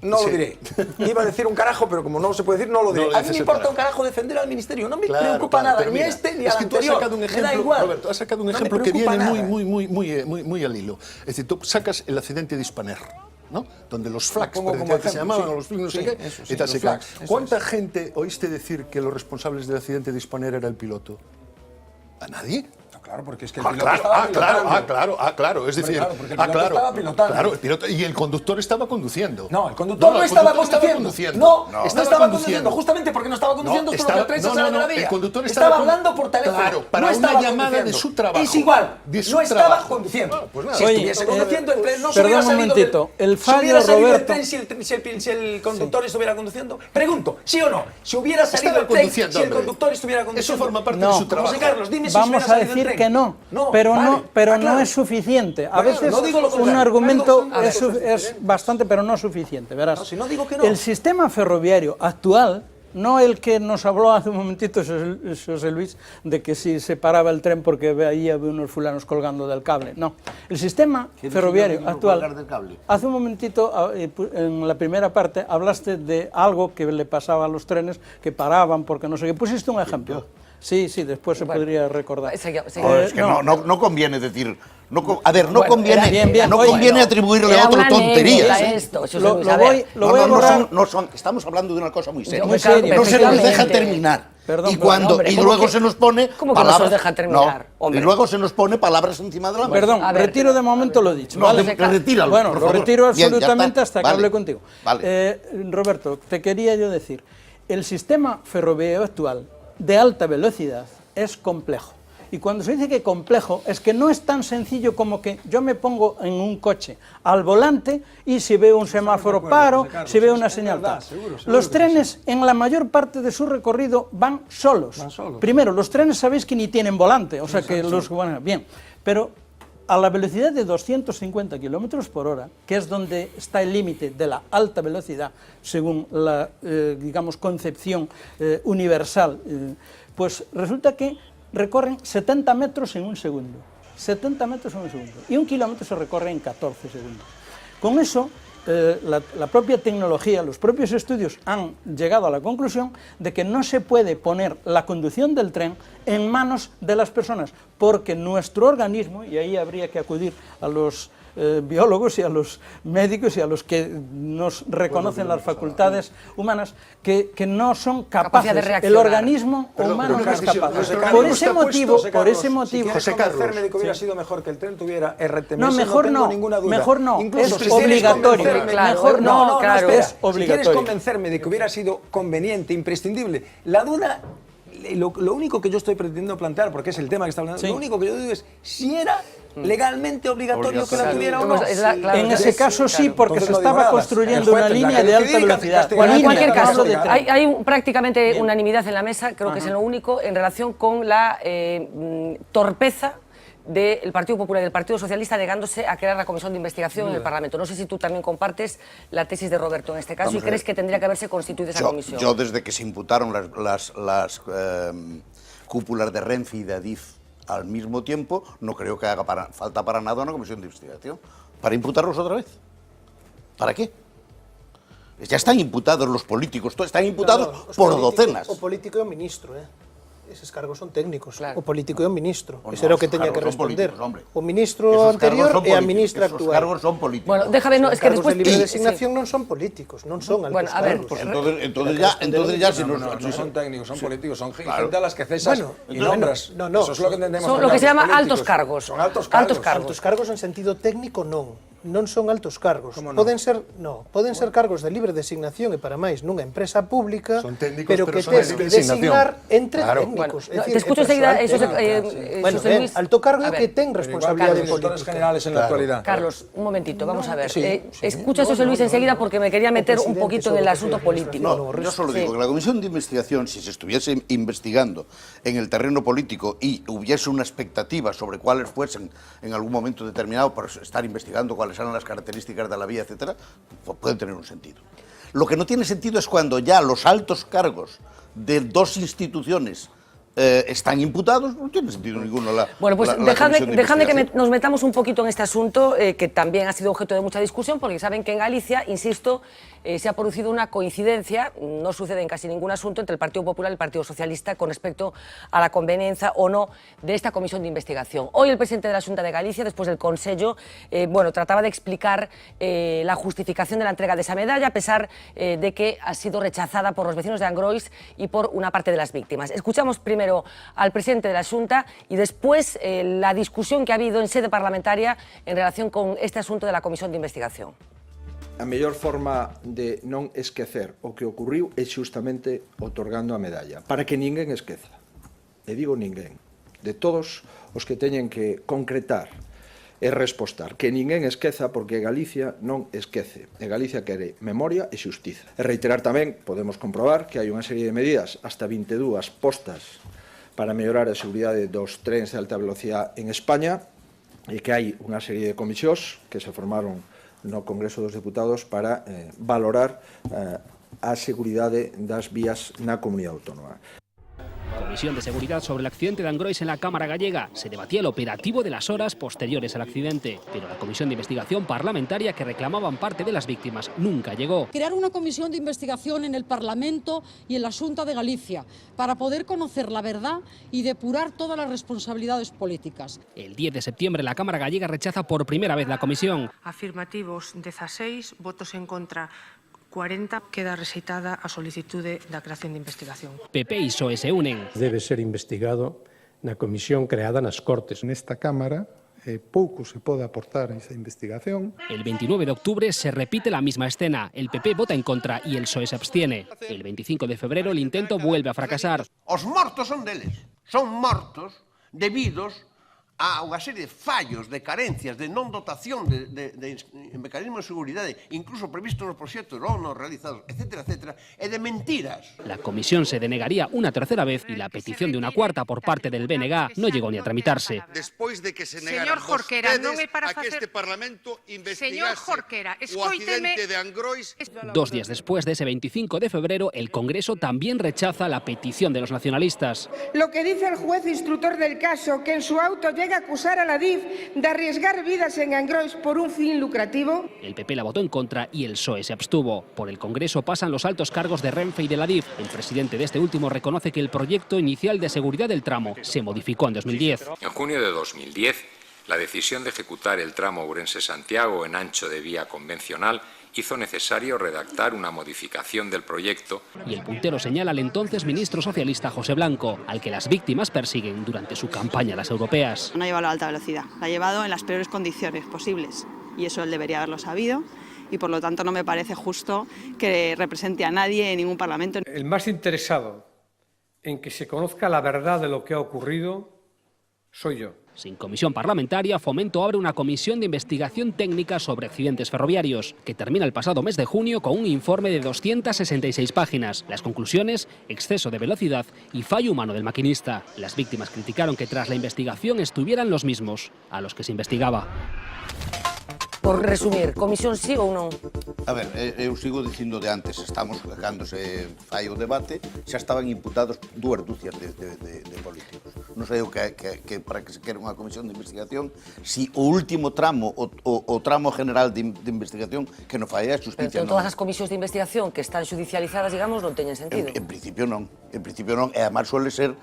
no lo diré. Iba a decir un carajo, pero como no se puede decir, no lo diré. A mí me importa un carajo defender al ministerio. No me preocupa nada, ni este ni al anterior. Me da igual. Roberto, has sacado un ejemplo que viene muy al hilo. Es decir, tú sacas el accidente de Spanair, ¿no? Donde los flags, se llamaban, o los flags, no sé qué, y tal, ¿cuánta gente oíste decir que los responsables del accidente de Spanair era el piloto? ¿A nadie? Claro, porque es que el piloto estaba pilotando. Claro, es decir, porque el piloto estaba pilotando. Claro, el piloto, y el conductor estaba conduciendo. No, el conductor no estaba conduciendo. No estaba conduciendo, justamente porque no estaba conduciendo, solo que el tren se sale de la vía. El conductor estaba hablando por teléfono. Claro, para una llamada de su trabajo. Es igual, no estaba conduciendo. Si estuviese conduciendo, el tren no se hubiera salido del tren. El fallo, Roberto... Si el conductor estuviera conduciendo. Pregunto, ¿sí o no? Si hubiera salido el tren, si el conductor estuviera conduciendo. Eso forma parte de su trabajo. José Carlos, dime si hubiera salido el tren. Vamos a decir que no. Pero no es suficiente. A veces un argumento es bastante, pero no suficiente. Verás, si no digo que no. El sistema ferroviario actual, no el que nos habló hace un momentito José Luis, de que si se paraba el tren porque veía unos fulanos colgando del cable. No, el sistema ferroviario actual, hace un momentito, en la primera parte, hablaste de algo que le pasaba a los trenes, que paraban porque no sé qué. Pusiste un ejemplo. Sí, después se podría recordar. Es que no conviene decir... No conviene atribuirle a otro tonterías. Lo voy a borrar. Estamos hablando de una cosa muy seria. Muy seria. No se nos deja terminar. Y luego se nos pone palabras... Y luego se nos pone palabras encima de la mesa. Perdón, retiro de momento lo dicho. No, retíralo. Bueno, lo retiro absolutamente hasta que hable contigo. Roberto, te quería yo decir, el sistema ferroviario actual de alta velocidad es complejo. Y cuando se dice que complejo, es que no es tan sencillo como que yo me pongo en un coche al volante y si veo un semáforo paro, si veo una señal tal. Los trenes, en la mayor parte de su recorrido, van solos. Primero, los trenes sabéis que ni tienen volante, o sea que los... Bien, pero a la velocidad de 250 km por hora, que es donde está el límite de la alta velocidad, según la, digamos, concepción universal, pues resulta que recorren 70 metros en un segundo. 70 metros en un segundo. Y 1 kilómetro se recorre en 14 segundos. Con eso, la propia tecnología, los propios estudios han llegado a la conclusión de que no se puede poner la conducción del tren en manos de las personas, porque nuestro organismo, y ahí habría que acudir a los biólogos y a los médicos y a los que nos reconocen las facultades humanas, que no son capaces, el organismo humano no es capaz. Por ese motivo... José Carlos, de que hubiera sido mejor que el tren tuviera RTMS, no, mejor no tengo ninguna duda. Mejor no, incluso es obligatorio. Mejor no, claro, es obligatorio. Si quieres convencerme de que hubiera sido conveniente, imprescindible, la duda... Lo único que yo estoy pretendiendo plantear, porque es el tema que está hablando, lo único que yo digo es si era legalmente obligatorio que la tuviera o no. En ese caso sí, porque se estaba construyendo una línea de alta velocidad. Bueno, en cualquier caso, hay prácticamente unanimidad en la mesa, creo que es en lo único, en relación con la torpeza del Partido Popular y del Partido Socialista negándose a crear la comisión de investigación en el Parlamento. No sé si tú también compartes la tesis de Roberto en este caso y crees que tendría que haberse constituido esa comisión. Yo desde que se imputaron las cúpulas de Renfe y de Adif al mismo tiempo, no creo que haga falta para nada una comisión de investigación. ¿Para imputarlos otra vez? ¿Para qué? Ya están imputados los políticos, están imputados por docenas. O político e o ministro, Eses cargos son técnicos, o político e o ministro. Ese era o que teña que responder. O ministro anterior e a ministra actual. Esos cargos son políticos. Bueno, déjame, no, es que después... Os cargos de libre designación non son políticos, non son altos cargos. Entonces ya si no son técnicos, son políticos, son gente a las que cesas y nombras. No, eso es lo que entendemos. Son lo que se llama altos cargos. Son altos cargos. Altos cargos en sentido técnico non son altos cargos. Poden ser cargos de libre designación e para máis nunha empresa pública, pero que tes que designar entre técnicos. Te escucho enseguida, José Luis. Alto cargo que ten responsabilidade política. Generales en la actualidad. Carlos, un momentito, vamos a ver. Escucha a José Luis enseguida porque me quería meter un poquito en el asunto político. No, yo solo digo que la comisión de investigación, si se estuviese investigando en el terreno político y hubiese una expectativa sobre cuáles fuesen en algún momento determinado para estar investigando cuáles eran las características de la vía, etcétera, pueden tener un sentido. Lo que no tiene sentido es cuando ya los altos cargos de dos instituciones están imputados, no tiene sentido ninguno Bueno, pues dejadme que nos metamos un poquito en este asunto, que también ha sido objeto de mucha discusión, porque saben que en Galicia, insisto, se ha producido una coincidencia, no sucede en casi ningún asunto, entre el Partido Popular y el Partido Socialista con respecto a la conveniencia o no de esta comisión de investigación. Hoy el presidente de la Xunta de Galicia, después del Consello, trataba de explicar la justificación de la entrega de esa medalla, a pesar de que ha sido rechazada por los vecinos de Angrois y por una parte de las víctimas. Escuchamos primero al presidente de la Xunta y después la discusión que ha habido en sede parlamentaria en relación con este asunto de la comisión de investigación. A mellor forma de non esquecer o que ocurriu é xustamente otorgando a medalla, para que ninguén esqueza. E digo ninguén, de todos os que teñen que concretar e respostar, que ninguén esqueza porque Galicia non esquece. E Galicia quere memoria e xustiza. E reiterar tamén, podemos comprobar, que hai unha serie de medidas, hasta 22 postas, para mellorar a seguridade dos trens de alta velocidade en España e que hai unha serie de comisións que se formaron no Congreso dos Deputados para valorar a seguridade das vías na comunidade autónoma. Comisión de Seguridad sobre el accidente de Angrois en la Cámara Gallega. Se debatía el operativo de las horas posteriores al accidente, pero la comisión de investigación parlamentaria que reclamaban parte de las víctimas nunca llegó. Crear una comisión de investigación en el Parlamento y en la Xunta de Galicia para poder conocer la verdad y depurar todas las responsabilidades políticas. El 10 de septiembre la Cámara Gallega rechaza por primera vez la comisión. Afirmativos 16, votos en contra 40, queda rexeitada a solicitude da creación de investigación. PP e PSOE se unen. Debe ser investigado na comisión creada nas Cortes. Nesta Cámara pouco se pode aportar a esa investigación. El 29 de octubre se repite la misma escena. El PP vota en contra y el PSOE se abstiene. El 25 de febrero el intento vuelve a fracasar. Os mortos son deles. Son mortos debidos a unha serie de fallos, de carencias, de non dotación de mecanismos de seguridade, incluso previstos nos proxectos ou non realizados, etcétera, etcétera, e de mentiras. La comisión se denegaría una tercera vez y la petición de una cuarta por parte del BNG no llegó ni a tramitarse. Despois de que se negaran vostedes a que este Parlamento investigase o accidente de Angrois... 2 días después de ese 25 de febrero, el Congreso también rechaza la petición de los nacionalistas. Lo que dice el juez instructor del caso, que en su auto llega a acusar a la DIF de arriesgar vidas en Angrois por un fin lucrativo. El PP la votó en contra y el PSOE se abstuvo. Por el Congreso pasan los altos cargos de Renfe y de la DIF. El presidente de este último reconoce que el proyecto inicial de seguridad del tramo se modificó en 2010. En junio de 2010, la decisión de ejecutar el tramo Ourense-Santiago en ancho de vía convencional hizo necesario redactar una modificación del proyecto. Y el puntero señala al entonces ministro socialista José Blanco, al que las víctimas persiguen durante su campaña a las europeas. No ha llevado a alta velocidad, la ha llevado en las peores condiciones posibles y eso él debería haberlo sabido y por lo tanto no me parece justo que represente a nadie en ningún parlamento. El más interesado en que se conozca la verdad de lo que ha ocurrido soy yo. Sin comisión parlamentaria, Fomento abre una comisión de investigación técnica sobre accidentes ferroviarios, que termina el pasado mes de junio con un informe de 266 páginas. Las conclusiones: exceso de velocidad y fallo humano del maquinista. Las víctimas criticaron que tras la investigación estuvieran los mismos a los que se investigaba. Por resumir, comisión sí ou non? A ver, eu sigo dicindo de antes, estamos, cando se fai o debate, xa estaban imputados 2 dúcias de políticos. Non sei que para que se quere unha comisión de investigación, si o último tramo, o tramo general de investigación que non fai a justicia Pero todas as comisións de investigación que están judicializadas, digamos, non teñen sentido. En principio non, e además suele ser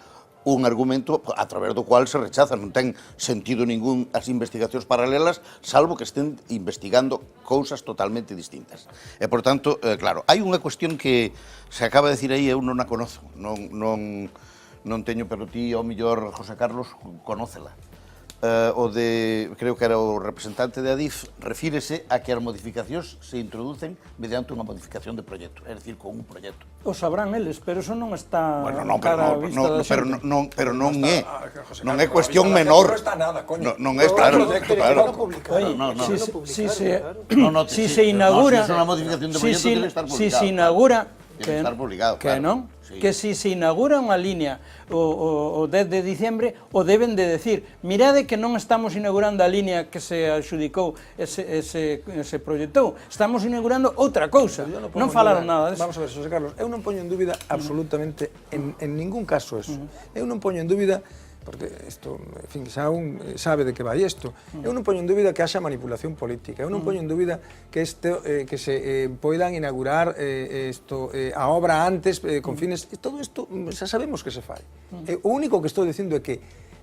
un argumento a través do cual se rechaza, non ten sentido ningún as investigacións paralelas, salvo que estén investigando cousas totalmente distintas. E, por tanto, claro, hai unha cuestión que se acaba de decir aí, eu non a conozo, non teño, pero ti, ao mellor, José Carlos, conócela. Creo que era o representante de Adif, refírese a que as modificacións se introducen mediante unha modificación de proxecto, é dicir, con un proxecto. O sabrán eles, pero eso non está cara a vista da xente. Pero non é cuestión menor. Non está nada, coño. Non é, claro. Si se inaugura... Si é unha modificación de proxecto, debe estar publicado. Si se inaugura... Debe estar publicado, que non? Que si se inaugura unha línea o 10 de diciembre, o deben de decir, mirade que non estamos inaugurando a línea que se adxudicou, se proxectou, estamos inaugurando outra cousa. Non falaron nada disso. Vamos a ver, José Carlos, eu non poño en dúbida absolutamente en ningún caso eso. Eu non poño en dúbida, porque isto, en fin, xa un sabe de que vai isto, eu non poño en dúbida que haxa manipulación política, eu non poño en dúbida que se poidan inaugurar a obra antes con fines, todo isto xa sabemos que se fai. O único que estou dicindo é que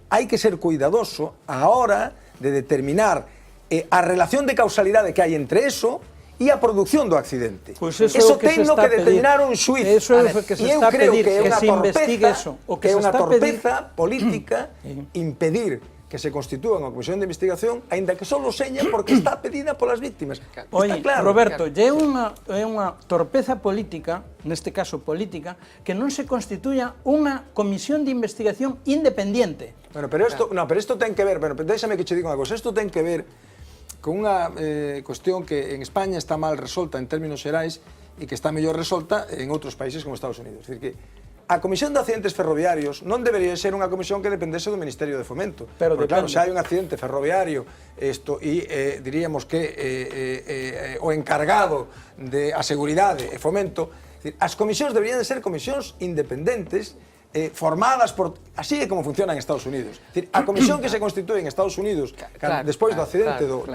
hai que ser cuidadoso a hora de determinar a relación de causalidade que hai entre eso e a produción do accidente. Eso tenno que determinar un xuiz. E eu creo que é unha torpeza política impedir que se constitúa unha comisión de investigación, aínda que só seña porque está pedida polas víctimas. Oye, Roberto, é unha torpeza política, neste caso política, que non se constituya unha comisión de investigación independiente. Bueno, pero isto ten que ver, déxame que che diga unha cosa, isto ten que ver con unha cuestión que en España está mal resolta en términos xerais e que está mellor resolta en outros países como Estados Unidos. É dicir, que a Comisión de Accidentes Ferroviarios non debería ser unha comisión que dependese do Ministerio de Fomento. Pero claro, se hai un accidente ferroviario e diríamos que o encargado de a seguridade e Fomento, as comisións deberían de ser comisións independentes formadas por... Así é como funciona en Estados Unidos. A comisión que se constitúe en Estados Unidos despois do accidente do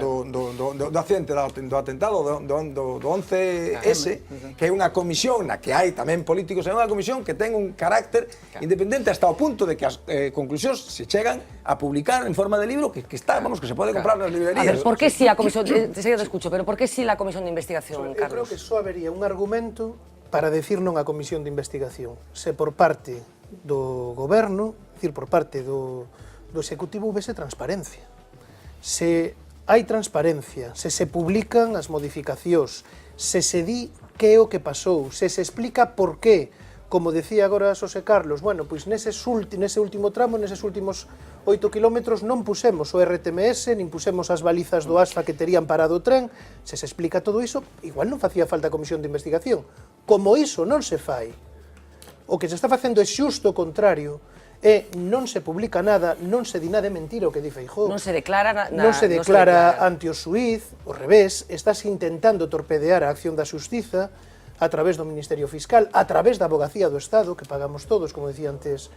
atentado do 11S, que é unha comisión na que hai tamén políticos, é unha comisión que ten un carácter independente hasta o punto de que as conclusións se chegan a publicar en forma de libro que está, vamos, que se pode comprar nas librerías. A ver, por que si a comisión... Enseguida te escucho, pero por que si la comisión de investigación, Carlos? Eu creo que só habería un argumento para decir non a comisión de investigación. Se por parte do goberno, dicir, por parte do executivo houvese transparencia. Se hai transparencia, se publican as modificacións, se di que é o que pasou, se explica por qué, como decía agora Xosé Carlos, bueno, pois nese último tramo, neses últimos 8 kilómetros non pusemos o RTMS, nin pusemos as balizas do ASFA que terían parado o tren, se explica todo iso, igual non facía falta a comisión de investigación. Como iso non se fai, o que se está facendo é xusto o contrario, non se publica nada, non se di nada de mentira o que di Feijóo. Non se declara ante o xuíz, ao revés, estás intentando torpedear a acción da xustiza a través do Ministerio Fiscal, a través da Abogacía do Estado, que pagamos todos, como decía antes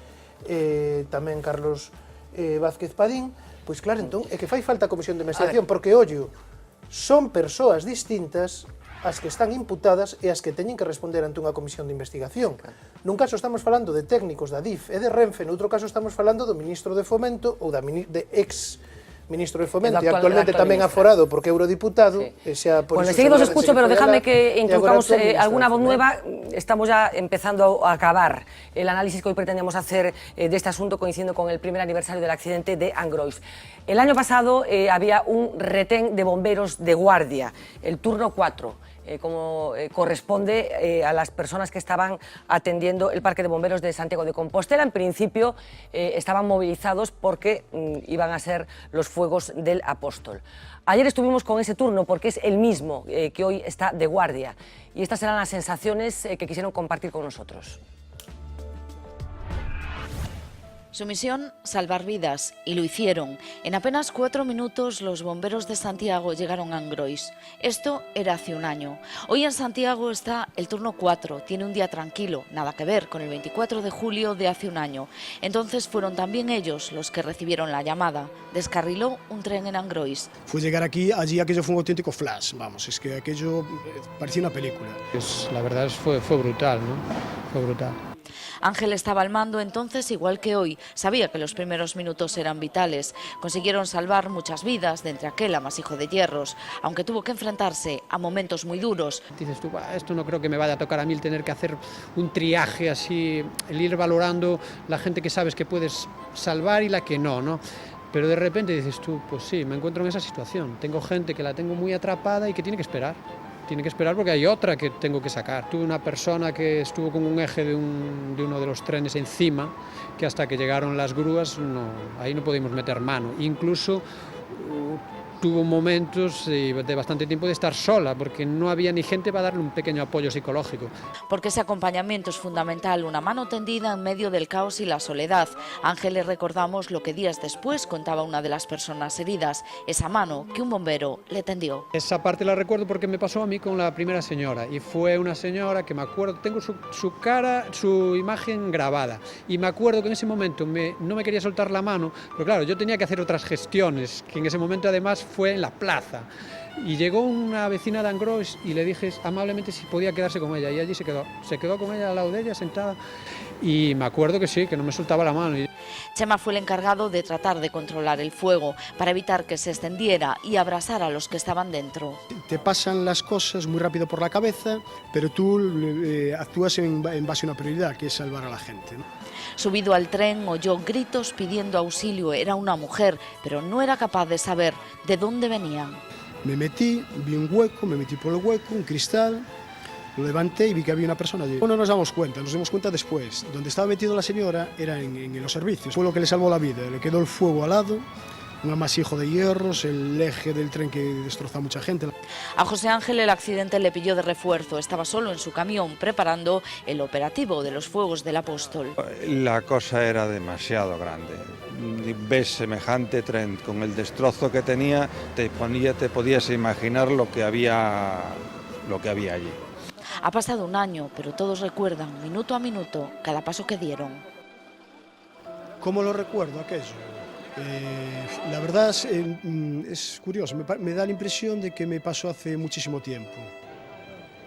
tamén Carlos Vázquez Padín. Pois claro, entón, é que fai falta a comisión de investigación, porque, ollo, son persoas distintas as que están imputadas e as que teñen que responder ante unha comisión de investigación. Nun caso estamos falando de técnicos da DIF e de Renfe, noutro caso estamos falando do ministro de Fomento ou de ex-ministro de Fomento e actualmente tamén aforado porque eurodiputado. Bueno, enseguida os escucho, pero déjame que introduzcamos alguna voz nueva. Estamos ya empezando a acabar el análisis que hoy pretendíamos hacer de este asunto coincidiendo con el primer aniversario del accidente de Angrois. El año pasado había un retén de bomberos de guardia, el turno 4. como corresponde a las personas que estaban atendiendo el Parque de Bomberos de Santiago de Compostela. En principio estaban movilizados porque iban a ser los fuegos del Apóstol. Ayer estuvimos con ese turno porque es el mismo que hoy está de guardia, y estas eran las sensaciones que quisieron compartir con nosotros. Su misión, salvar vidas, y lo hicieron. En apenas 4 minutos los bomberos de Santiago llegaron a Angrois. Esto era hace un año. Hoy en Santiago está el turno 4, tiene un día tranquilo, nada que ver con el 24 de julio de hace un año. Entonces fueron también ellos los que recibieron la llamada. Descarriló un tren en Angrois. Fue llegar allí aquello fue un auténtico flash, vamos, es que aquello parecía una película. La verdad fue brutal, ¿no? Fue brutal. Ángel estaba al mando entonces igual que hoy. Sabía que los primeros minutos eran vitales. Consiguieron salvar muchas vidas de entre aquel amasijo de hierros, aunque tuvo que enfrentarse a momentos muy duros. Dices tú, esto no creo que me vaya a tocar a mí el tener que hacer un triaje así, el ir valorando la gente que sabes que puedes salvar y la que no, ¿no? Pero de repente dices tú, pues sí, me encuentro en esa situación. Tengo gente que la tengo muy atrapada y que tiene que esperar. Tiene que esperar porque hay otra que tengo que sacar. Tuve una persona que estuvo con un eje de uno de los trenes encima, que hasta que llegaron las grúas, ahí no pudimos meter mano. Incluso tuvo momentos de bastante tiempo de estar sola, porque no había ni gente para darle un pequeño apoyo psicológico. Porque ese acompañamiento es fundamental, una mano tendida en medio del caos y la soledad. A Ángel le recordamos lo que días después contaba una de las personas heridas, esa mano que un bombero le tendió. Esa parte la recuerdo porque me pasó a mí con la primera señora, y fue una señora que me acuerdo, tengo su cara, su imagen grabada, y me acuerdo que en ese momento no me quería soltar la mano, pero claro, yo tenía que hacer otras gestiones, que en ese momento además fue en la plaza, y llegó una vecina de Angrois y le dije amablemente si podía quedarse con ella, y allí se quedó con ella al lado de ella sentada, y me acuerdo que sí, que no me soltaba la mano. Chema fue el encargado de tratar de controlar el fuego para evitar que se extendiera y abrasara a los que estaban dentro. Te pasan las cosas muy rápido por la cabeza, pero tú actúas en base a una prioridad, que es salvar a la gente, ¿no? Subido al tren oyó gritos pidiendo auxilio. Era una mujer, pero no era capaz de saber de dónde venían. Me metí, vi un hueco, me metí por el hueco, un cristal, lo levanté y vi que había una persona allí. No nos dimos cuenta después. Donde estaba metida la señora era en los servicios. Fue lo que le salvó la vida, le quedó el fuego al lado, un amasijo de hierros, el eje del tren que destrozó a mucha gente. A José Ángel el accidente le pilló de refuerzo. Estaba solo en su camión preparando el operativo de los fuegos del Apóstol. La cosa era demasiado grande. Ves semejante tren con el destrozo que tenía, te podías imaginar lo que había allí. Ha pasado un año, pero todos recuerdan minuto a minuto cada paso que dieron. ¿Cómo lo recuerdo aquello? La verdad es curioso, me da la impresión de que me pasó hace muchísimo tiempo.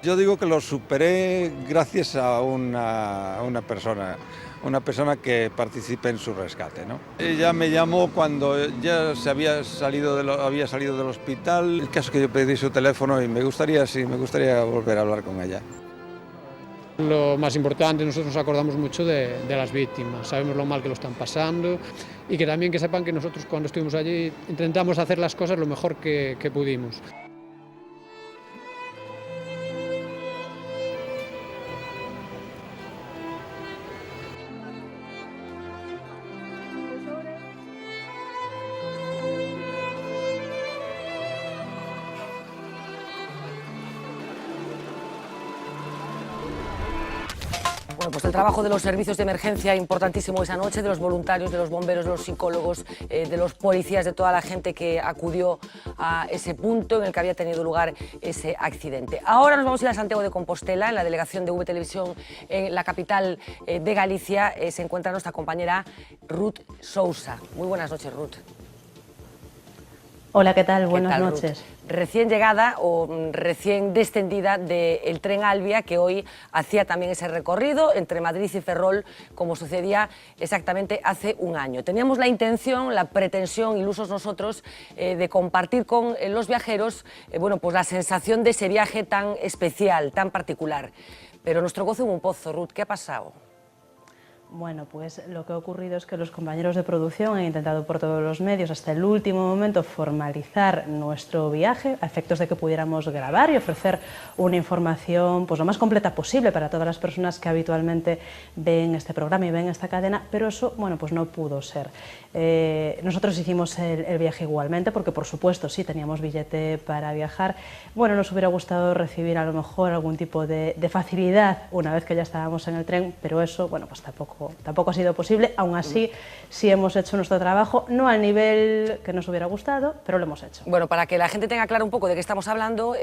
Yo digo que lo superé gracias a una persona que participe en su rescate, ¿no? Ella me llamó cuando ya había salido del hospital. El caso es que yo pedí su teléfono y me gustaría volver a hablar con ella. Lo más importante, nosotros nos acordamos mucho de las víctimas, sabemos lo mal que lo están pasando, y que también que sepan que nosotros cuando estuvimos allí intentamos hacer las cosas lo mejor que pudimos. Bueno, pues el trabajo de los servicios de emergencia importantísimo esa noche, de los voluntarios, de los bomberos, de los psicólogos, de los policías, de toda la gente que acudió a ese punto en el que había tenido lugar ese accidente. Ahora nos vamos a ir a Santiago de Compostela, en la delegación de VTelevisión en la capital de Galicia. Se encuentra nuestra compañera Ruth Sousa. Muy buenas noches, Ruth. Hola, ¿qué tal? Buenas noches. Ruth? Recién llegada o recién descendida del tren Albia, que hoy hacía también ese recorrido entre Madrid y Ferrol, como sucedía exactamente hace un año. Teníamos la intención, la pretensión, ilusos nosotros, de compartir con los viajeros bueno, pues la sensación de ese viaje tan especial, tan particular. Pero nuestro gozo en un pozo, Ruth, ¿qué ha pasado? Bueno, pues lo que ha ocurrido es que los compañeros de producción han intentado por todos los medios hasta el último momento formalizar nuestro viaje a efectos de que pudiéramos grabar y ofrecer una información pues lo más completa posible para todas las personas que habitualmente ven este programa y ven esta cadena, pero eso, bueno, pues no pudo ser. Nosotros hicimos el viaje igualmente porque, por supuesto, sí teníamos billete para viajar. Bueno, nos hubiera gustado recibir a lo mejor algún tipo de facilidad una vez que ya estábamos en el tren, pero eso, bueno, pues tampoco ha sido posible. Aún así, sí hemos hecho nuestro trabajo, no al nivel que nos hubiera gustado, pero lo hemos hecho. Bueno, para que la gente tenga claro un poco de qué estamos hablando,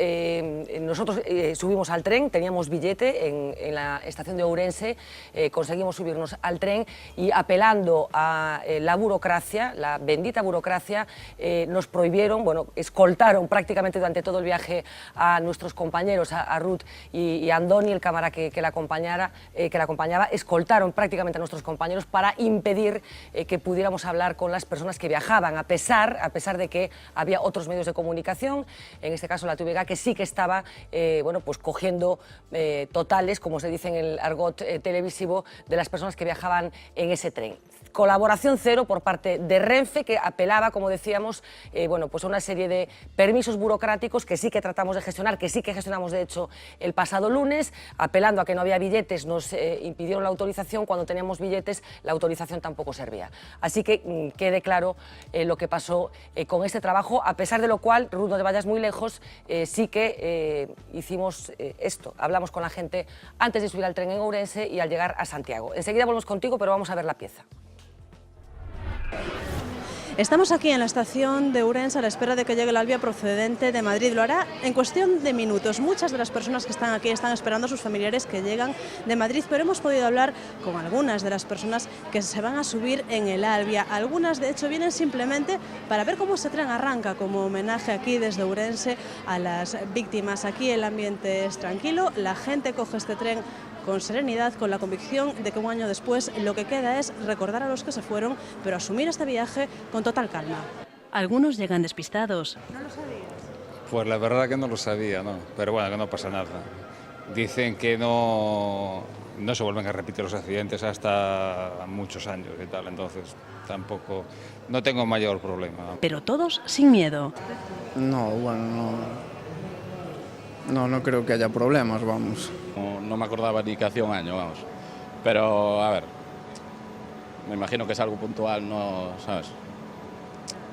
nosotros subimos al tren, teníamos billete en la estación de Ourense, conseguimos subirnos al tren y, apelando a la burocracia, la bendita burocracia, nos prohibieron, bueno, escoltaron prácticamente durante todo el viaje a nuestros compañeros, a Ruth y a Andoni, el cámara que la acompañaba, escoltaron prácticamente a nuestros compañeros para impedir que pudiéramos hablar con las personas que viajaban, a pesar de que había otros medios de comunicación, en este caso la TVG, que sí que estaba bueno, pues cogiendo totales, como se dice en el argot televisivo, de las personas que viajaban en ese tren. Colaboración cero por parte de Renfe, que apelaba, como decíamos, bueno, pues a una serie de permisos burocráticos que sí que tratamos de gestionar, que sí que gestionamos de hecho el pasado lunes, apelando a que no había billetes, nos impidieron la autorización. Cuando teníamos billetes, la autorización tampoco servía. Así que quede claro lo que pasó con este trabajo, a pesar de lo cual, Ruth, no te vayas muy lejos, sí que hicimos esto, hablamos con la gente antes de subir al tren en Ourense y al llegar a Santiago. Enseguida volvemos contigo, pero vamos a ver la pieza. Estamos aquí en la estación de Ourense a la espera de que llegue el Alvia procedente de Madrid. Lo hará en cuestión de minutos. Muchas de las personas que están aquí están esperando a sus familiares que llegan de Madrid, pero hemos podido hablar con algunas de las personas que se van a subir en el Alvia. Algunas, de hecho, vienen simplemente para ver cómo este tren arranca como homenaje aquí desde Ourense a las víctimas. Aquí el ambiente es tranquilo, la gente coge este tren con serenidad, con la convicción de que un año después lo que queda es recordar a los que se fueron, pero asumir este viaje con total calma. Algunos llegan despistados. ¿No lo sabías? Pues la verdad que no lo sabía, ¿no? Pero bueno, que no pasa nada. Dicen que no se vuelven a repetir los accidentes hasta muchos años y tal, entonces tampoco, no tengo mayor problema. Pero todos sin miedo. No, bueno, no creo que haya problemas, vamos. No me acordaba ni que hacía un año, vamos. Pero, a ver, me imagino que es algo puntual, no, ¿sabes?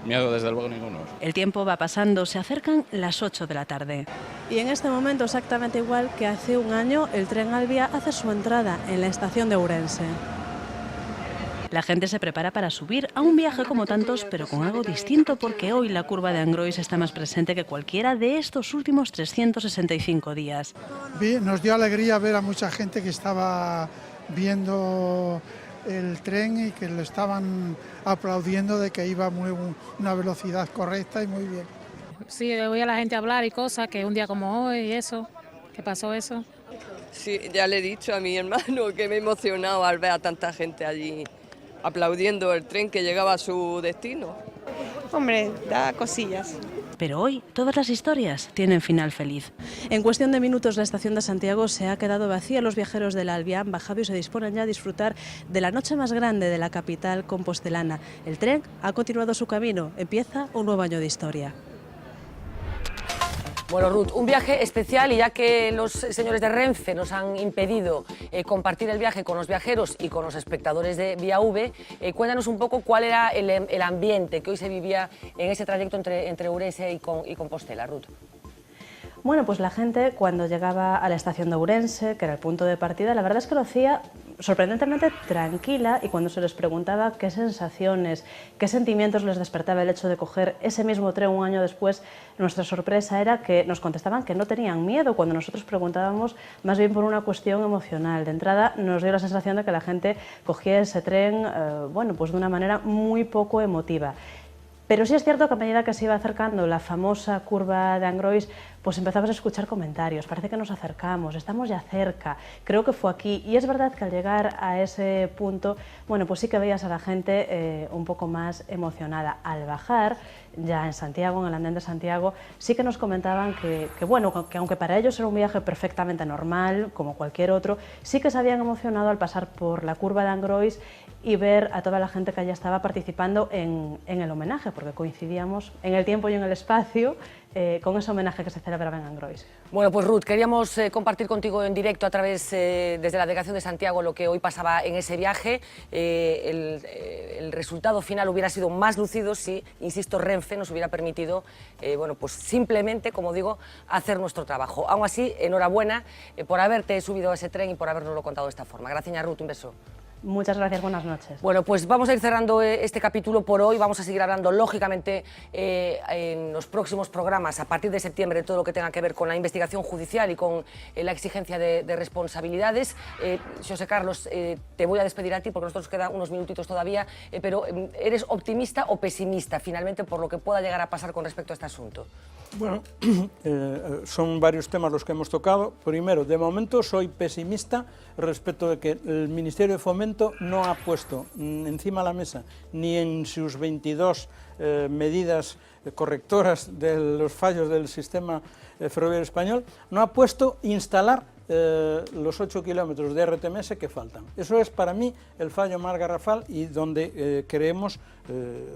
Miedo desde luego ninguno. El tiempo va pasando, se acercan las 8 de la tarde. Y en este momento, exactamente igual que hace un año, el tren Alvia hace su entrada en la estación de Ourense. La gente se prepara para subir a un viaje como tantos, pero con algo distinto, porque hoy la curva de Angrois está más presente que cualquiera de estos últimos 365 días. Nos dio alegría ver a mucha gente que estaba viendo el tren y que lo estaban aplaudiendo de que iba a una velocidad correcta y muy bien. Sí, oí a la gente hablar y cosas, que un día como hoy y eso, que pasó eso. Sí, ya le he dicho a mi hermano que me he emocionado al ver a tanta gente allí aplaudiendo el tren que llegaba a su destino. Hombre, da cosillas. Pero hoy todas las historias tienen final feliz. En cuestión de minutos la estación de Santiago se ha quedado vacía. Los viajeros del Alvia han bajado y se disponen ya a disfrutar de la noche más grande de la capital compostelana. El tren ha continuado su camino. Empieza un nuevo año de historia. Bueno, Ruth, un viaje especial, y ya que los señores de Renfe nos han impedido compartir el viaje con los viajeros y con los espectadores de Vía V, cuéntanos un poco cuál era el ambiente que hoy se vivía en ese trayecto entre Ourense y Compostela, Ruth. Bueno, pues la gente cuando llegaba a la estación de Ourense, que era el punto de partida, la verdad es que lo hacía sorprendentemente tranquila, y cuando se les preguntaba qué sensaciones, qué sentimientos les despertaba el hecho de coger ese mismo tren un año después, nuestra sorpresa era que nos contestaban que no tenían miedo, cuando nosotros preguntábamos más bien por una cuestión emocional. De entrada nos dio la sensación de que la gente cogía ese tren bueno, pues de una manera muy poco emotiva. Pero sí es cierto que a medida que se iba acercando la famosa curva de Angrois, pues empezabas a escuchar comentarios, parece que nos acercamos, estamos ya cerca, creo que fue aquí. Y es verdad que al llegar a ese punto, bueno, pues sí que veías a la gente un poco más emocionada. Al bajar, ya en Santiago, en el andén de Santiago, sí que nos comentaban que aunque para ellos era un viaje perfectamente normal, como cualquier otro, sí que se habían emocionado al pasar por la curva de Angrois y ver a toda la gente que allá estaba participando en el homenaje, porque coincidíamos en el tiempo y en el espacio con ese homenaje que se celebraba en Angrois. Bueno, pues Ruth, queríamos compartir contigo en directo a través, desde la delegación de Santiago, lo que hoy pasaba en ese viaje. El resultado final hubiera sido más lúcido si, insisto, Renfe nos hubiera permitido, bueno, pues simplemente, como digo, hacer nuestro trabajo. Aún así, enhorabuena por haberte subido a ese tren y por habernoslo contado de esta forma. Gracias, Ruth, un beso. Muchas gracias, buenas noches. Bueno, pues vamos a ir cerrando este capítulo por hoy. Vamos a seguir hablando, lógicamente, en los próximos programas, a partir de septiembre, de todo lo que tenga que ver con la investigación judicial y con la exigencia de responsabilidades. José Carlos, te voy a despedir a ti porque nosotros quedan unos minutitos todavía, pero ¿eres optimista o pesimista, finalmente, por lo que pueda llegar a pasar con respecto a este asunto? Bueno, son varios temas los que hemos tocado. Primero, de momento soy pesimista respecto de que el Ministerio de Fomento no ha puesto encima de la mesa, ni en sus 22 medidas correctoras de los fallos del sistema ferroviario español, no ha puesto instalar los 8 kilómetros de RTMS que faltan. Eso es para mí el fallo más garrafal y donde creemos,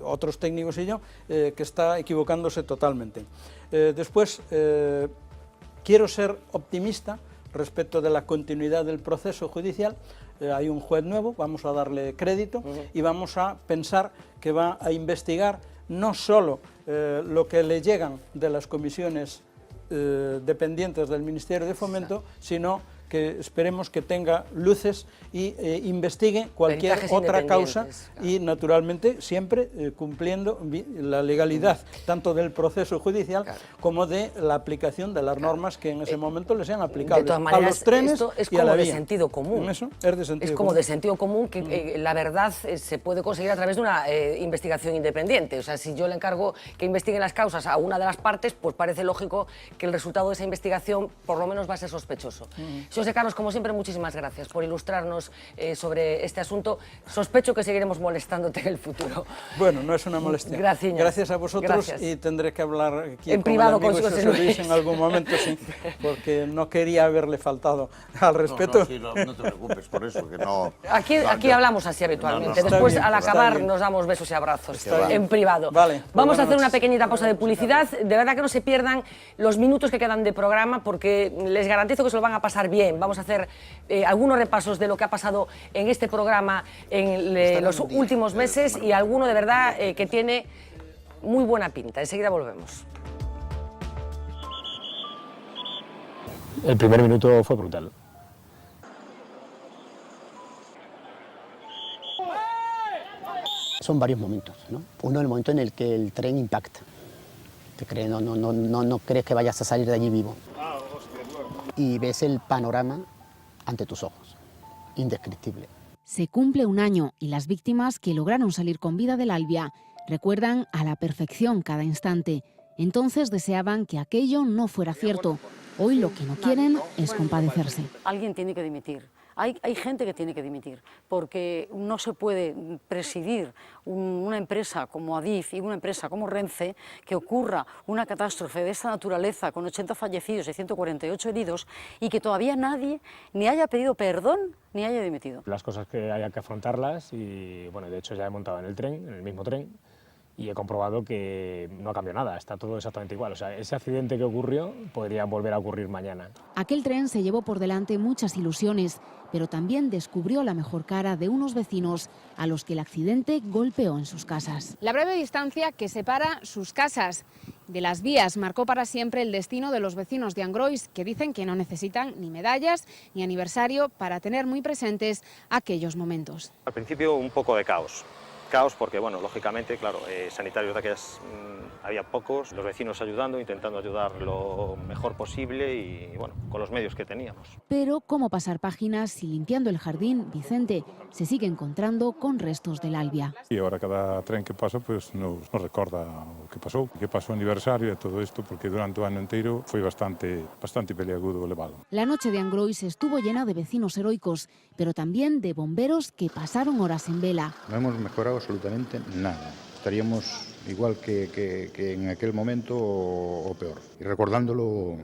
otros técnicos y yo, que está equivocándose totalmente. Después, quiero ser optimista respecto de la continuidad del proceso judicial. Hay un juez nuevo, vamos a darle crédito y vamos a pensar que va a investigar no solo lo que le llegan de las comisiones dependientes del Ministerio de Fomento, sino que esperemos que tenga luces y investigue cualquier otra causa y, naturalmente, siempre cumpliendo la legalidad, tanto del proceso judicial como de la aplicación de las normas que en ese momento les sean aplicables. De todas maneras, a los trenes esto es y a la como de vía. Sentido común. Eso es de sentido es como común. de sentido común que la verdad se puede conseguir a través de una investigación independiente. O sea, si yo le encargo que investiguen las causas a una de las partes, pues parece lógico que el resultado de esa investigación por lo menos va a ser sospechoso. José Carlos, como siempre, muchísimas gracias por ilustrarnos sobre este asunto. Sospecho que seguiremos molestándote en el futuro. Bueno, no es una molestia. Gracias. Gracias a vosotros. Gracias. Y tendré que hablar aquí en privado con José José Luis en algún momento, sí, porque no quería haberle faltado al respeto. No te preocupes por eso, que no... Aquí hablamos así habitualmente. Después, bien, al acabar, nos damos besos y abrazos en privado. Vale, vamos a hacer una pequeñita pausa de publicidad. De verdad que no se pierdan los minutos que quedan de programa, porque les garantizo que se lo van a pasar bien. Vamos a hacer algunos repasos de lo que ha pasado en este programa en los últimos meses y alguno de verdad que tiene muy buena pinta. Enseguida volvemos. El primer minuto fue brutal. Son varios momentos, ¿no? Uno, el momento en el que el tren impacta. No crees que vayas a salir de allí vivo. Y ves el panorama ante tus ojos, indescriptible. Se cumple un año y las víctimas que lograron salir con vida del Albia recuerdan a la perfección cada instante. Entonces deseaban que aquello no fuera cierto. Hoy lo que no quieren es compadecerse. Alguien tiene que dimitir. Hay gente que tiene que dimitir, porque no se puede presidir una empresa como Adif y una empresa como Renfe, que ocurra una catástrofe de esta naturaleza con 80 fallecidos y 148 heridos y que todavía nadie ni haya pedido perdón ni haya dimitido. Las cosas que haya que afrontarlas y, bueno, de hecho ya he montado en el tren, en el mismo tren, y he comprobado que no ha cambiado nada, está todo exactamente igual. O sea, ese accidente que ocurrió podría volver a ocurrir mañana. Aquel tren se llevó por delante muchas ilusiones, pero también descubrió la mejor cara de unos vecinos a los que el accidente golpeó en sus casas. La breve distancia que separa sus casas de las vías marcó para siempre el destino de los vecinos de Angrois, que dicen que no necesitan ni medallas ni aniversario para tener muy presentes aquellos momentos. Al principio un poco de caos. caos porque, bueno, lógicamente, claro, sanitarios de aquellas había pocos, los vecinos ayudando, intentando ayudar lo mejor posible y, bueno, con los medios que teníamos. Pero, ¿cómo pasar páginas y limpiando el jardín, Vicente se sigue encontrando con restos del Albia? Y ahora cada tren que pasa pues nos recorda o que pasó aniversario e todo isto, porque durante o ano inteiro foi bastante peliagudo o levado. La noche de Angrois estuvo llena de vecinos heroicos, pero también de bomberos que pasaron horas en vela. No hemos mejorado absolutamente nada. Estaríamos igual que en aquel momento o peor. Y recordándolo,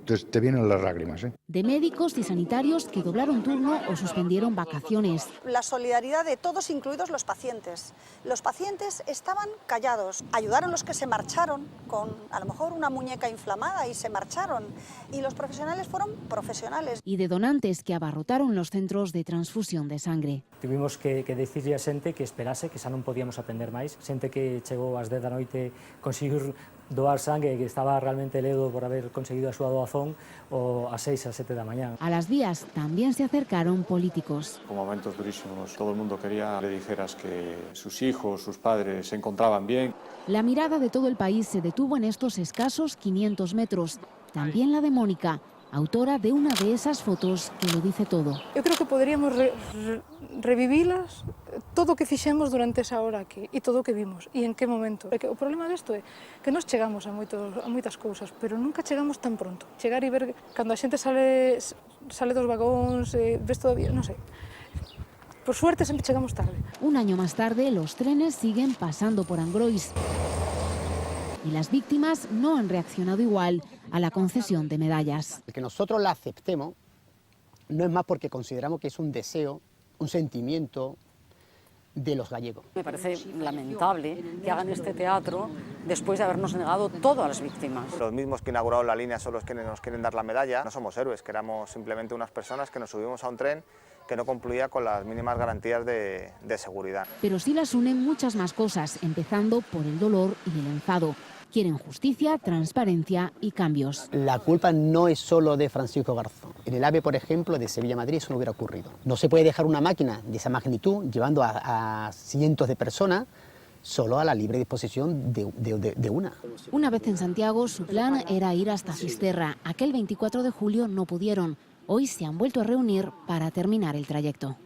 te vienen las lágrimas, ¿eh? De médicos y sanitarios que doblaron turno o suspendieron vacaciones. La solidaridad de todos, incluidos los pacientes. Los pacientes estaban callados. Ayudaron los que se marcharon con a lo mejor una muñeca inflamada y se marcharon. Y los profesionales fueron profesionales. Y de donantes que abarrotaron los centros de transfusión de sangre. Tivemos que dicirle a xente que esperase, que xa non podíamos atender máis. Xente que chegou ás 10 da noite conseguir doar sangue, que estaba realmente ledo por haber conseguido a súa doazón, o a 6 a 7 da mañá. A las vías también se acercaron políticos. Con momentos durísimos, todo el mundo quería que le dijeras que sus hijos, sus padres se encontraban bien. La mirada de todo el país se detuvo en estos escasos 500 metros. También la de Mónica, autora de una de esas fotos que lo dice todo. Eu creo que poderíamos revivilas, todo o que fixemos durante esa hora aquí e todo o que vimos e en que momento. Porque o problema desto é que nós chegamos a moitas cousas, pero nunca chegamos tan pronto. Chegar e ver cando a xente sale dos vagóns, ves todavía, non sei. Por suerte sempre chegamos tarde. Un año más tarde los trenes siguen pasando por Angrois. Y las víctimas no han reaccionado igual a la concesión de medallas. El que nosotros la aceptemos no es más porque consideramos que es un deseo, un sentimiento de los gallegos. Me parece lamentable que hagan este teatro después de habernos negado todo a las víctimas. Los mismos que inauguraron la línea son los que nos quieren dar la medalla. No somos héroes, que éramos simplemente unas personas que nos subimos a un tren que no concluía con las mínimas garantías de seguridad. Pero sí las unen muchas más cosas, empezando por el dolor y el enfado. Quieren justicia, transparencia y cambios. La culpa no es solo de Francisco Garzón. En el AVE, por ejemplo, de Sevilla a Madrid, eso no hubiera ocurrido. No se puede dejar una máquina de esa magnitud llevando a cientos de personas solo a la libre disposición de una. Una vez en Santiago, su plan era ir hasta Fisterra. Aquel 24 de julio no pudieron. Hoy se han vuelto a reunir para terminar el trayecto.